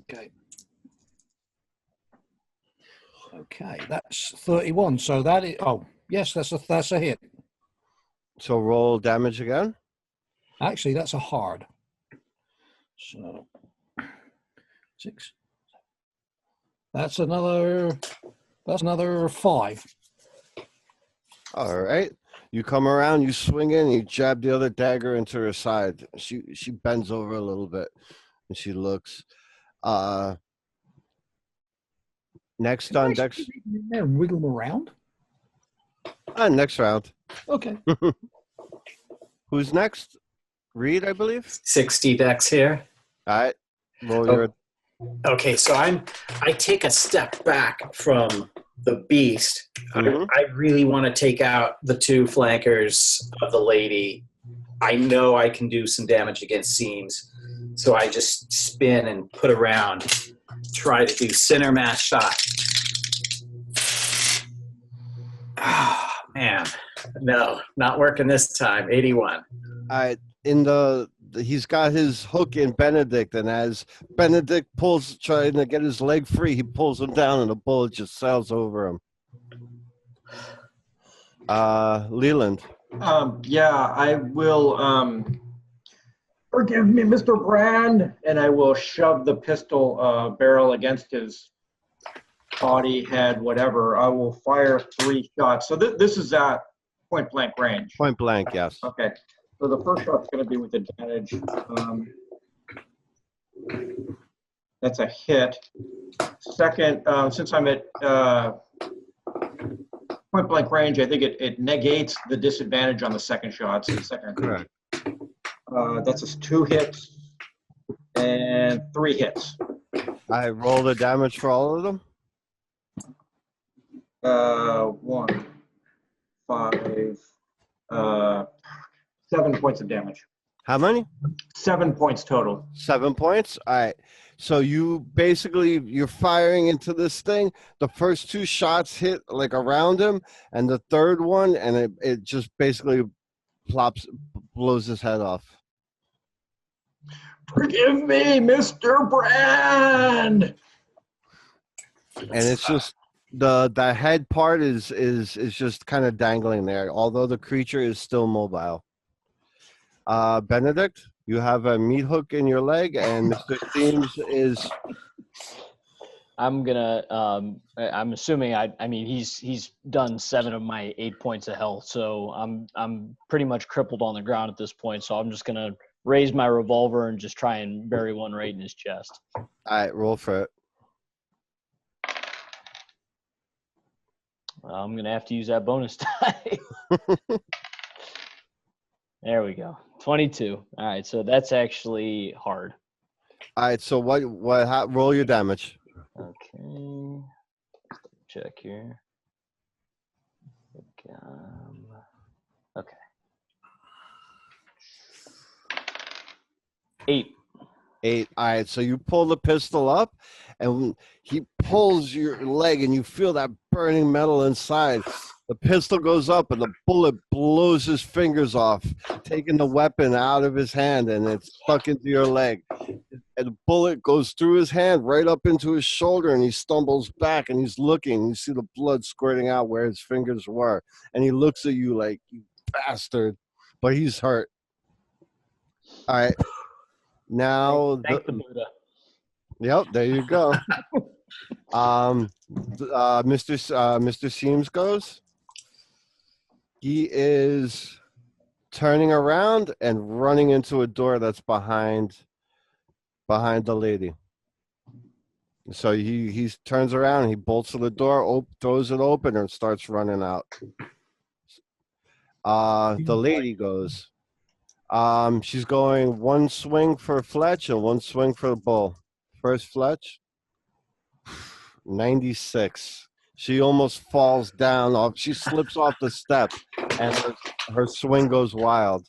Okay. Okay, that's 31. So that is, oh, yes, that's a hit. So roll damage again. Actually, that's a hard. So 6. That's another 5. All right. You come around, you swing in, you jab the other dagger into her side. She bends over a little bit and she looks. Next Can I on actually Dex. reach in there and wiggle them around? Next round. Okay. Who's next? Reed, I believe. 60 Dex here. All right. Roll Oh. your. Okay, so I take a step back from the beast. Mhm. I really want to take out the 2 flankers of the lady. I know I can do some damage against seams, so I just spin and put around, try to do center mass shot. Oh, man. No, not working this time. 81. He's got his hook in Benedict, and as Benedict trying to get his leg free, he pulls him down, and the bullet just sails over him. Leland. Yeah, I will. Forgive me, Mr. Brand, and I will shove the pistol barrel against his body, head, whatever. I will fire 3 shots. So this is at point blank range. Point blank, yes. Okay. So the first shot's going to be with advantage. That's a hit. Second, since I'm at point blank range, I think it negates the disadvantage on the second shot. So the second. Correct. That's 2 hits and 3 hits. I roll the damage for all of them. 1, 5, 7 points of damage. How many? 7 points total. 7 points. All right. So you're firing into this thing. The first 2 shots hit like around him, and the third one, and it just basically blows his head off. Forgive me, Mr. Brand. And it's just the head part is just kind of dangling there, although the creature is still mobile. Benedict, you have a meat hook in your leg, and Mr. Themes is. I'm gonna. I'm assuming. I mean, he's done 7 of my 8 points of health, so I'm pretty much crippled on the ground at this point. So I'm just gonna raise my revolver and just try and bury one right in his chest. All right, roll for it. I'm gonna have to use that bonus die. There we go. 22. All right, so that's actually hard. All right, so roll your damage. Okay. Check here. Okay. 8. 8. All right, so you pull the pistol up, and he pulls your leg, and you feel that burning metal inside. The pistol goes up, and the bullet blows his fingers off, taking the weapon out of his hand, and it's stuck into your leg. and the bullet goes through his hand right up into his shoulder, and he stumbles back, and he's looking. You see the blood squirting out where his fingers were, and he looks at you like, you bastard, but he's hurt. All right. Now, Thank the Buddha. Yep, there you go. Mr. Seams goes. He is turning around and running into a door that's behind the lady. So he turns around and he bolts to the door, throws it open, and starts running out. The lady goes. She's going one swing for Fletch and one swing for the bull. First Fletch, 96. She almost falls down off. She slips off the step, and her swing goes wild.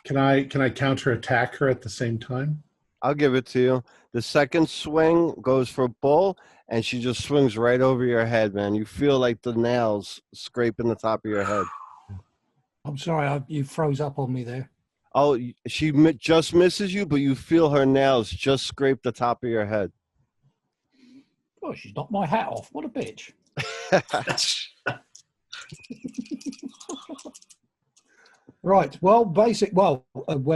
Can I counter attack her at the same time? I'll give it to you. The second swing goes for bull, and she just swings right over your head, man. You feel like the nails scraping the top of your head. I'm sorry, you froze up on me there. Oh, she just misses you, but you feel her nails just scrape the top of your head. Oh, she's knocked my hat off. What a bitch. Right. Well, well,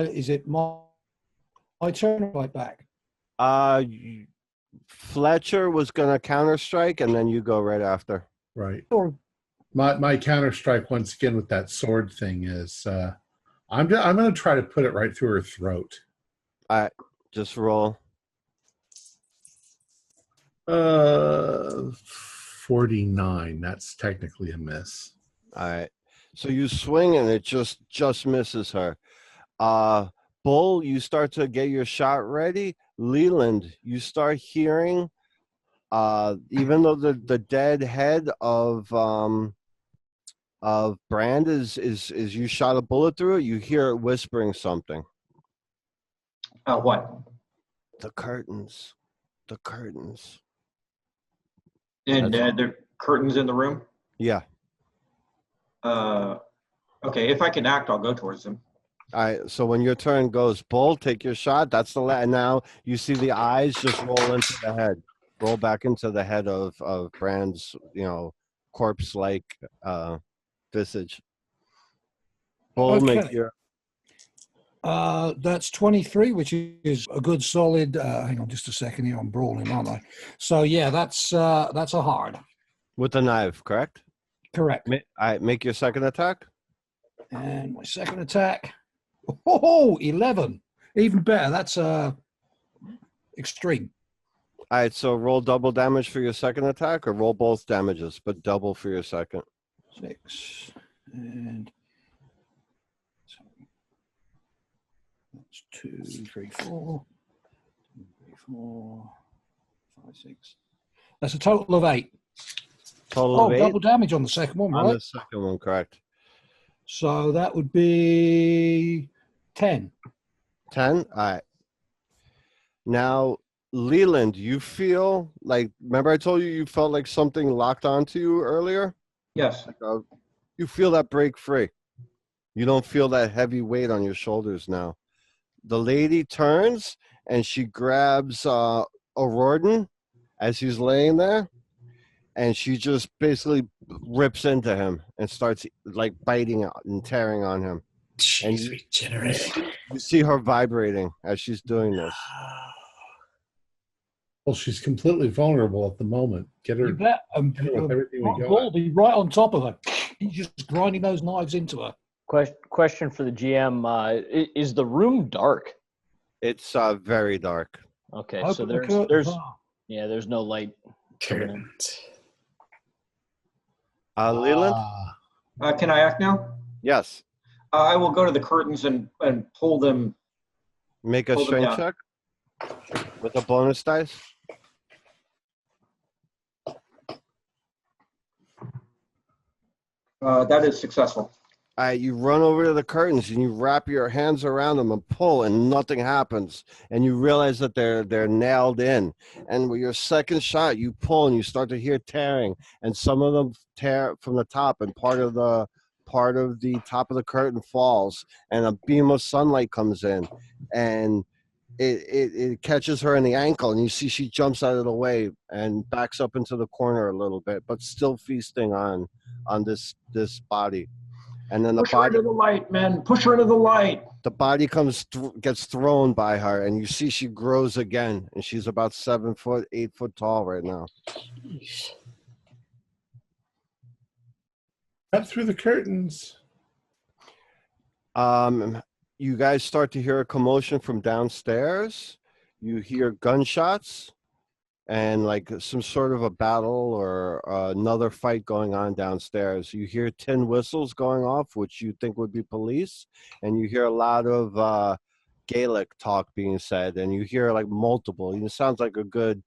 is it my turn right back? Fletcher was going to counter strike, and then you go right after. Right. Or My counter strike once again with that sword thing is I'm going to try to put it right through her throat. All right, just roll. 49. That's technically a miss. All right. So you swing and it just misses her. Bull, you start to get your shot ready. Leland, you start hearing, even though the dead head of Brand is you shot a bullet through it, you hear it whispering something. What? The curtains. The curtains. And there are curtains in the room? Yeah. Okay, if I can act, I'll go towards them. All right, so when your turn goes, Bull, take your shot. That's the and now you see the eyes just roll into the head, roll back into the head of Brand's, corpse-like visage. Bull, Okay. make your. That's 23, which is a good solid. Hang on just a second here. I'm brawling, aren't I? So yeah, that's a hard. With the knife, correct? Correct. All right, make your second attack. And my second attack. Oh, 11. Even better. That's extreme. All right, so roll double damage for your second attack, or roll both damages, but double for your second. 6 and that's 2, 3, 4, 5, 6. That's a total of 8. Total of 8? Double damage on the second one, right? On the second one, correct. So that would be 10. 10? All right. Now, Leland, you feel like, remember I told you felt like something locked onto you earlier? Yes. You feel that break free. You don't feel that heavy weight on your shoulders now. The lady turns and she grabs O'Riordan as he's laying there, and she just basically rips into him and starts like biting and tearing on him. She's regenerating. You see her vibrating as she's doing this. Well, she's completely vulnerable at the moment. Get her, You bet. get her with everything we go. Bull be right on top of her. He's just grinding those knives into her. Question for the GM: is the room dark? It's very dark. Okay, Open so the there's curtain. there's no light. Curtains. Leland? Can I act now? Yes. I will go to the curtains and pull them. Make a Pull them strength check with a bonus dice. That is successful. You run over to the curtains and you wrap your hands around them and pull, and nothing happens. And you realize that they're nailed in. And with your second shot, you pull and you start to hear tearing, and some of them tear from the top, and part of the top of the curtain falls, and a beam of sunlight comes in, and it catches her in the ankle, and you see she jumps out of the way and backs up into the corner a little bit, but still feasting on this body. And then Push her into the light, man. Push her into the light. the body gets thrown by her, and you see she grows again, and she's about 7 foot, 8 foot tall right now. Up through the curtains. You guys start to hear a commotion from downstairs. You hear gunshots and like some sort of a battle or another fight going on downstairs. You hear tin whistles going off, which you think would be police, and you hear a lot of Gaelic talk being said, and you hear like multiple. It sounds like a good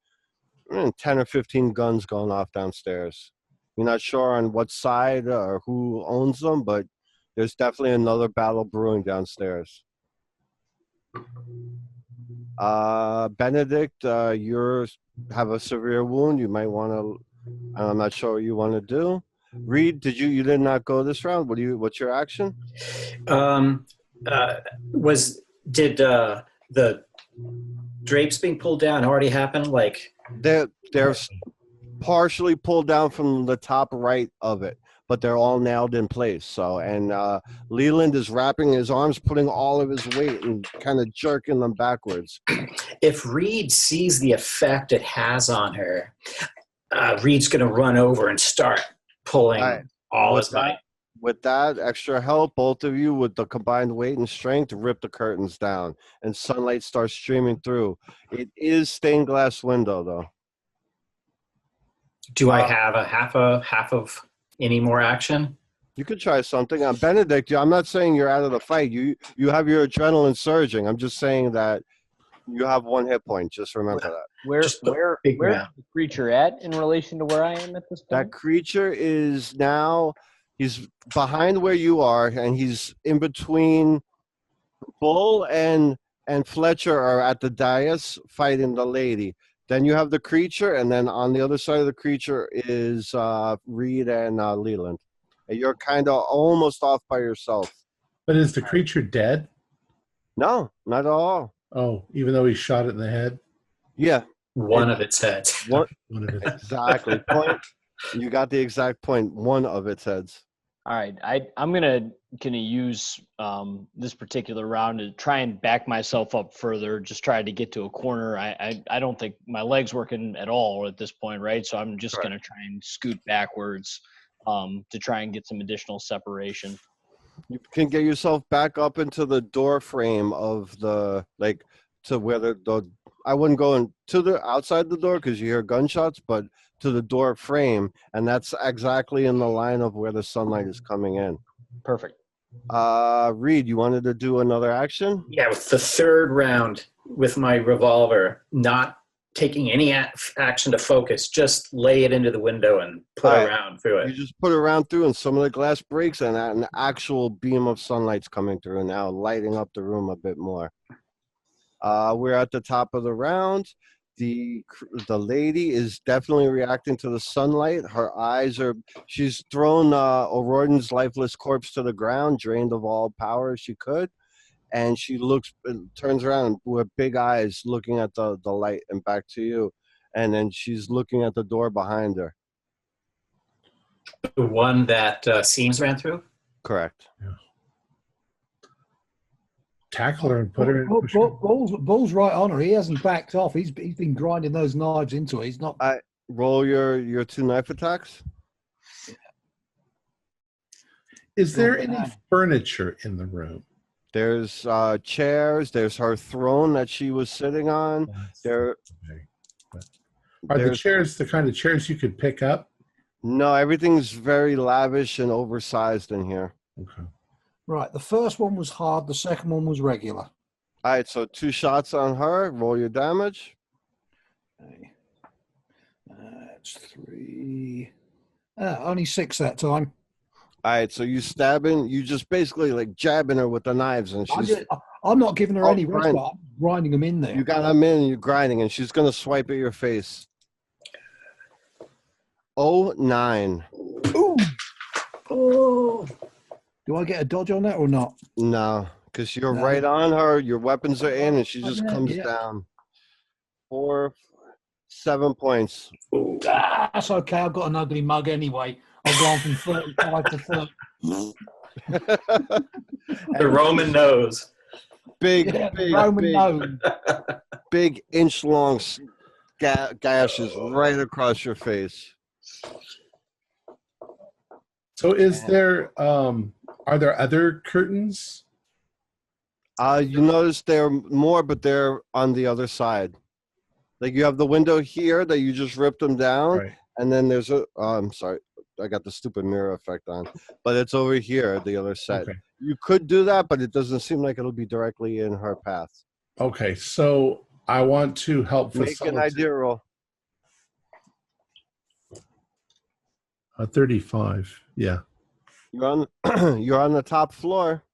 10 or 15 guns going off downstairs. You're not sure on what side or who owns them, but there's definitely another battle brewing downstairs. Benedict, you have a severe wound. You might want to. I'm not sure what you want to do. Reed, you did not go this round? What's your action? Did the drapes being pulled down already happen? Like They're partially pulled down from the top right of it, but they're all nailed in place. So, and Leland is wrapping his arms, putting all of his weight and kind of jerking them backwards. If Reed sees the effect it has on her, Reed's going to run over and start pulling all his might. With that extra help, both of you, with the combined weight and strength, rip the curtains down, and sunlight starts streaming through. It is stained glass window, though. Do I have a half of any more action? You could try something. Benedict, I'm not saying you're out of the fight. You have your adrenaline surging. I'm just saying that you have 1 hit point. Just remember that. Where's the creature at in relation to where I am at this point? That creature is now, he's behind where you are, and he's in between. Bull and Fletcher are at the dais fighting the lady. Then you have the creature, and then on the other side of the creature is Reed and Leland. And you're kind of almost off by yourself. But is the creature dead? No, not at all. Oh, even though he shot it in the head? Yeah. One of its heads. One of its Exactly. Point. You got the exact point. One of its heads. All right, I'm gonna use this particular round to try and back myself up further. Just try to get to a corner. I don't think my leg's working at all at this point, right? So I'm just gonna try and scoot backwards to try and get some additional separation. You can get yourself back up into the door frame of the to where the I wouldn't go to the outside the door because you hear gunshots, but to the door frame, and that's exactly in the line of where the sunlight is coming in. Perfect. Reed, you wanted to do another action? Yeah, with the third round with my revolver, not taking any action to focus, just lay it into the window and put around through it. You just put it around through, and some of the glass breaks, and an actual beam of sunlight's coming through now, lighting up the room a bit more. We're at the top of the round. The lady is definitely reacting to the sunlight. Her eyes she's thrown O'Riordan's lifeless corpse to the ground, drained of all power she could. And she turns around with big eyes looking at the light and back to you. And then she's looking at the door behind her. The one that Seams ran through? Correct. Yeah. Tackle her and put her in. Bull's right on her. He hasn't backed off. He's been grinding those knives into her. He's not. Roll your 2 knife attacks. Is there any furniture in the room? There's chairs. There's her throne that she was sitting on. Are the chairs the kind of chairs you could pick up? No, everything's very lavish and oversized in here. Okay. Right. The first one was hard. The second one was regular. All right. So 2 shots on her. Roll your damage. Okay. That's 3. Only 6 that time. All right. So you just basically like jabbing her with the knives, and I'm not giving her any rest, but I'm grinding them in there. You got them in, and you're grinding, and she's gonna swipe at your face. 9. Ooh. Oh. Do I get a dodge on that or not? No, because you're right on her. Your weapons are in, and she just comes Yeah. down. 4, 7 points. That's okay. I've got an ugly mug anyway. I've gone from 35 to 30. The Roman nose. Big, Yeah, big, Roman big, nose. big inch-long gashes right across your face. So is there are there other curtains? You notice there are more, but they're on the other side. Like you have the window here that you just ripped them down, Right. and then there's a. I'm sorry, I got the stupid mirror effect on, but it's over here, the other side. Okay. You could do that, but it doesn't seem like it'll be directly in her path. Okay, so I want to help Make an idea roll. 35. Yeah. You're on you're on the top floor.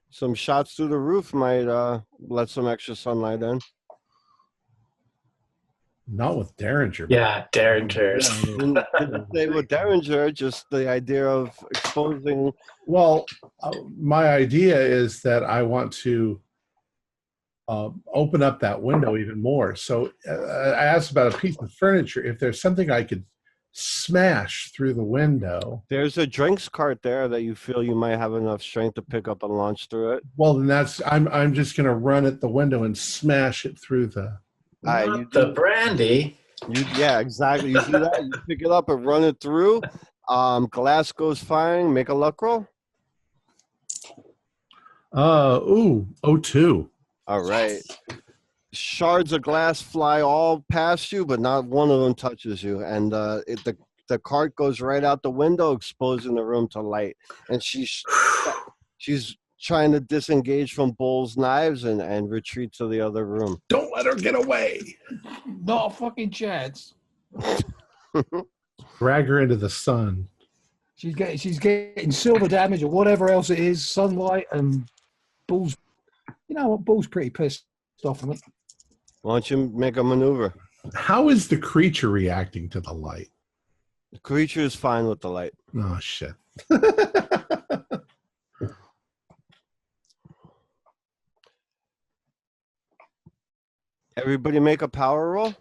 Some shots through the roof might let some extra sunlight in. Not with Derringer. Yeah, Derringers. Didn't say with Derringer, just the idea of exposing. Well, my idea is that I want to open up that window even more. So I asked about a piece of furniture. If there's something I could smash through the window. There's a drinks cart there that you feel you might have enough strength to pick up and launch through it. Well, then I'm just going to run at the window and smash it through the. Not the brandy. Yeah, exactly. You do that. You pick it up and run it through. Glass goes firing. Make a luck roll. 02. All right. Shards of glass fly all past you, but not one of them touches you. And the cart goes right out the window, exposing the room to light. And she's trying to disengage from Bull's knives and retreat to the other room. Don't let her get away. Not a fucking chance. Drag her into the sun. She's getting silver damage or whatever else it is, sunlight, and Bull's. You know what? Bull's pretty pissed off of it. Why don't you make a maneuver? How is the creature reacting to the light? The creature is fine with the light. Oh, shit. Everybody make a power roll.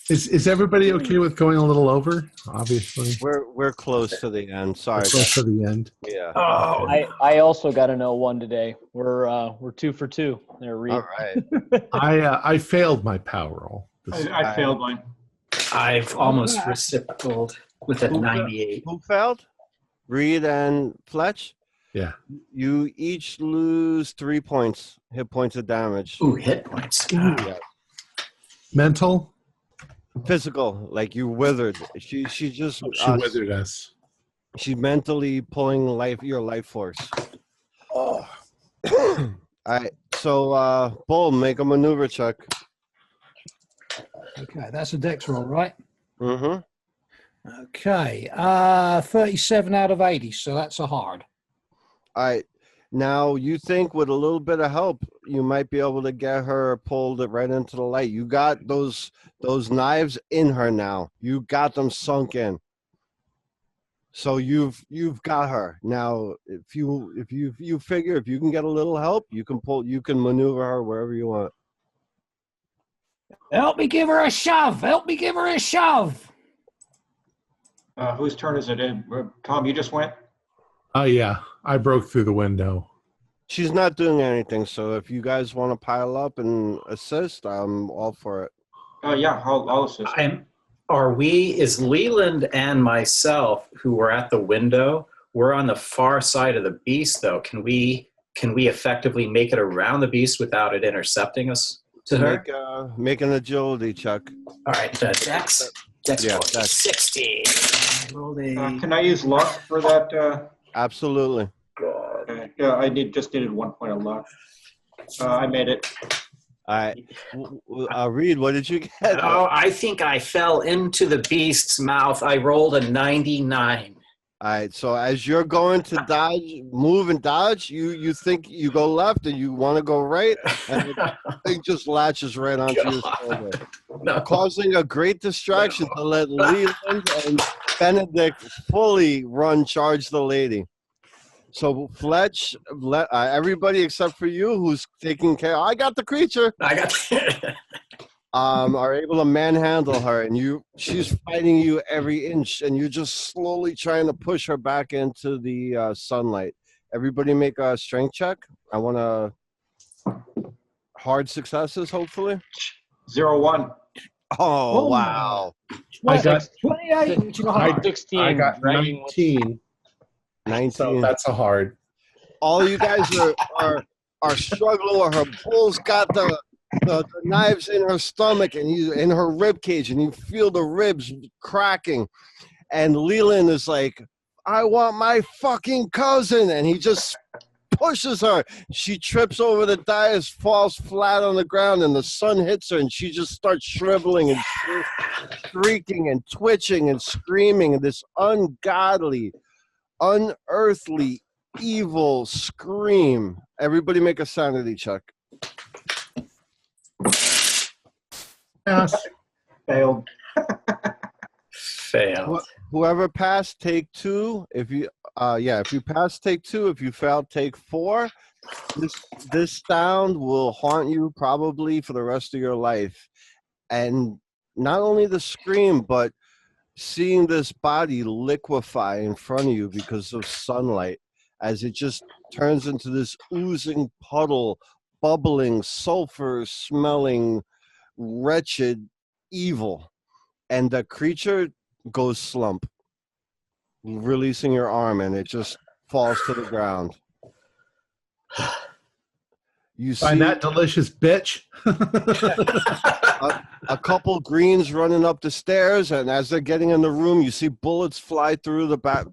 Is everybody okay with going a little over? Obviously. We're close to the end. Sorry. We're close to the end. Yeah. Oh, I also got a no one today. We're 2 for 2. There, Reed. All right. I failed my power roll. I failed mine. I've almost reciprocated with a 98. Who failed? Reed and Fletch? Yeah. You each lose 3 points, hit points of damage. Ooh, hit points. Yeah. Mental? Physical, like you withered. She just She withered us. She's mentally pulling your life force. Oh. All right. So Bull, make a maneuver check. Okay, that's a dex roll, right? Mm-hmm. Okay, 37 out of 80, so that's a hard. All right. Now, you think with a little bit of help, you might be able to get her pulled right into the light. You got those knives in her now. You got them sunk in. So you've got her. Now, if you figure if you can get a little help, you can maneuver her wherever you want. Help me give her a shove! Help me give her a shove! Whose turn is it? Tom, you just went? Yeah. I broke through the window. She's not doing anything, so if you guys want to pile up and assist, I'm all for it. Yeah, I'll assist. Is Leland and myself, who were at the window, we're on the far side of the beast, though. Can we effectively make it around the beast without it intercepting us to her? Make an agility check. All right, Dex. Yeah, 60. Can I use luck for that? Absolutely. Yeah, I just needed 1 point of luck. I made it. All right. Reed, what did you get? Oh, I think I fell into the beast's mouth. I rolled a 99. All right. So as you're going to move and dodge, you think you go left and you want to go right, and the thing just latches right onto your shoulder, causing a great distraction to let Leland and Benedict fully charge the lady. So Fletch, everybody except for you, who's taking care. I got the creature. I got. Are able to manhandle her, and she's fighting you every inch, and you're just slowly trying to push her back into the sunlight. Everybody make a strength check. I want hard successes, hopefully. 0-1. Oh, wow. I got 28, which is I, hard. 16. I got dragging with- 19. 19. So that's a hard. All you guys are struggling with her. Bull's got the knives in her stomach and in her rib cage, and you feel the ribs cracking. And Leland is like, I want my fucking cousin, and he just pushes her. She trips over the dais, falls flat on the ground, and the sun hits her, and she just starts shriveling and shrieking and twitching and screaming, and this ungodly, unearthly, evil scream. Everybody make a sanity check. Yes. Failed. Failed. Whoever passed, take 2. If you pass, take 2. If you fail, take 4. This sound will haunt you probably for the rest of your life. And not only the scream, but seeing this body liquefy in front of you because of sunlight, as it just turns into this oozing puddle, bubbling, sulfur-smelling, wretched evil. And the creature goes slump, releasing your arm, and it just falls to the ground. You Find see that delicious bitch. a couple greens running up the stairs, and as they're getting in the room, you see bullets fly through the back,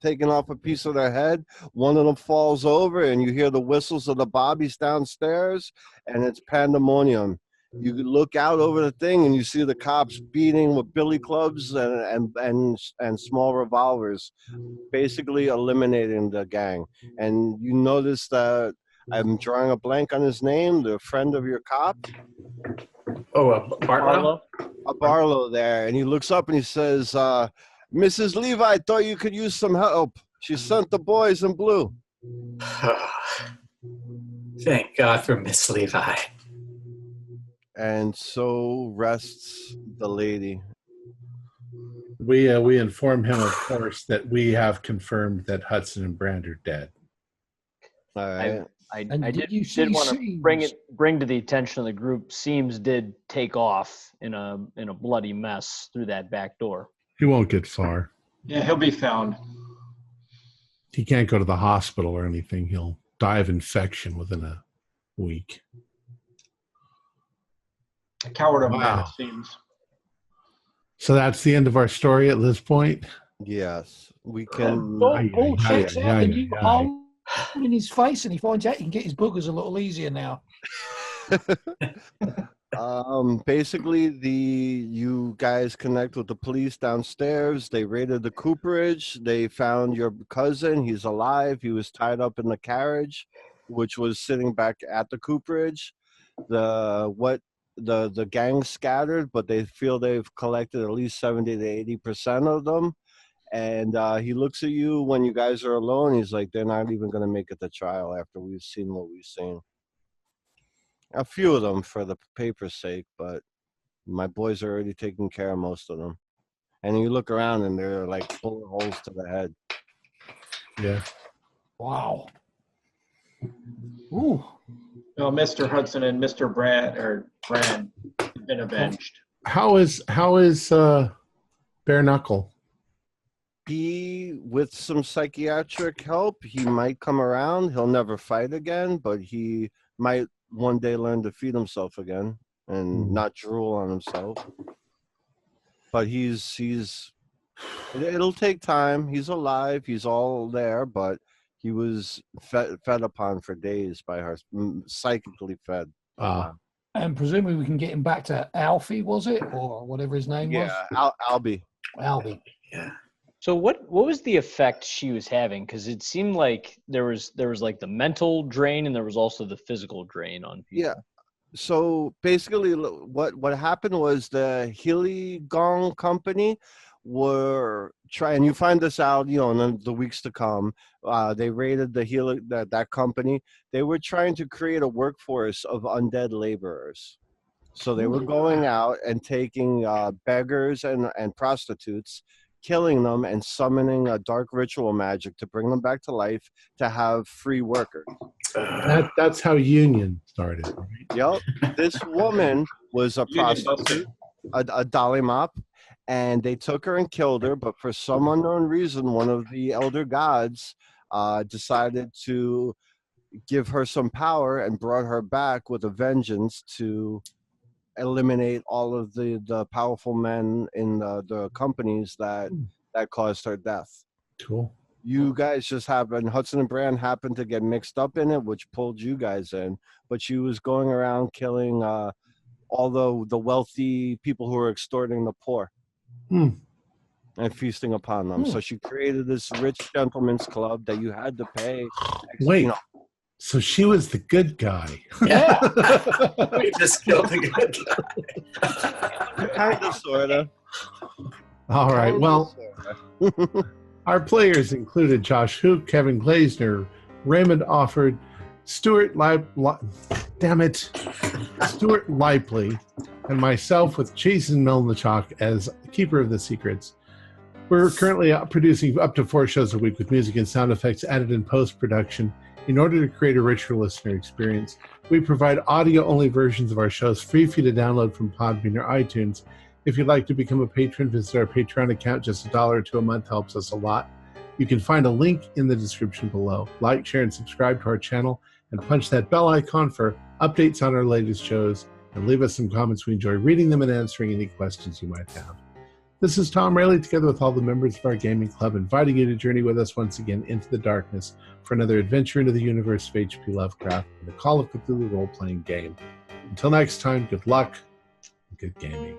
taking off a piece of their head. One of them falls over, and you hear the whistles of the bobbies downstairs, and it's pandemonium. You look out over the thing, and you see the cops beating with billy clubs and small revolvers, basically eliminating the gang. And you notice that I'm drawing a blank on his name, the friend of your cop. Oh, Barlow? A Barlow there, and he looks up and he says, Mrs. Levi, I thought you could use some help. She sent the boys in blue. Thank God for Miss Levi. And so rests the lady. We inform him, of course, that we have confirmed that Hudson and Brand are dead. All right. I did you did want to see bring to the attention of the group. Seams did take off in a bloody mess through that back door. He won't get far. Yeah, he'll be found. He can't go to the hospital or anything. He'll die of infection within a week. A coward of a man, Wow. it seems. So that's the end of our story at this point. Yes, we can. Paul checks out the new aye. hole in his face, and he finds out he can get his boogers a little easier now. Basically, you guys connect with the police downstairs. They raided the cooperage. They found your cousin. He's alive. He was tied up in the carriage, which was sitting back at the cooperage. The gang scattered, but they feel they've collected at least 70 to 80% of them. And he looks at you when you guys are alone. He's like, they're not even going to make it to trial after we've seen what we've seen. A few of them for the paper's sake, but my boys are already taking care of most of them. And you look around and they're like bullet holes to the head. Yeah. Wow. Ooh. No, Mr. Hudson and Mr. Brand have been avenged. How is Bare Knuckle? He, with some psychiatric help, he might come around. He'll never fight again, but he might one day learn to feed himself again and not drool on himself. But it'll take time. He's alive. He's all there, but he was fed upon for days by her, psychically fed. And presumably we can get him back to Alfie, was it? Or whatever his name was? Yeah, Albie. Albie. Yeah. So what was the effect she was having? Because it seemed like there was like the mental drain and there was also the physical drain on people. Yeah. So basically, what happened was the Healy Gong Company were trying. You find this out, in the weeks to come. They raided that company. They were trying to create a workforce of undead laborers. So they were going out and taking beggars and prostitutes, killing them and summoning a dark ritual magic to bring them back to life to have free workers. That's how union started. Right? Yep. This woman was a prostitute, a dolly mop, and they took her and killed her. But for some unknown reason, one of the elder gods decided to give her some power and brought her back with a vengeance to eliminate all of the powerful men in the companies that caused her death. Cool. You guys just happened, Hudson and Brand happened to get mixed up in it, which pulled you guys in. But she was going around killing all the wealthy people who were extorting the poor and feasting upon them. So she created this rich gentleman's club that you had to pay. Wait, so she was the good guy. Yeah. We just killed the good guy. Kind of, sort of. All right, well, our players included Josh Hook, Kevin Glazner, Raymond Offord, Stuart Lipley, and myself with Jason Melnichuk as Keeper of the Secrets. We're currently producing up to 4 shows a week with music and sound effects added in post-production. In order to create a richer listener experience, we provide audio-only versions of our shows free for you to download from Podbean or iTunes. If you'd like to become a patron, visit our Patreon account. Just $1 or $2 a month helps us a lot. You can find a link in the description below. Like, share, and subscribe to our channel, and punch that bell icon for updates on our latest shows, and leave us some comments. We enjoy reading them and answering any questions you might have. This is Tom Rayleigh, together with all the members of our gaming club, inviting you to journey with us once again into the darkness for another adventure into the universe of H.P. Lovecraft and the Call of Cthulhu role-playing game. Until next time, good luck and good gaming.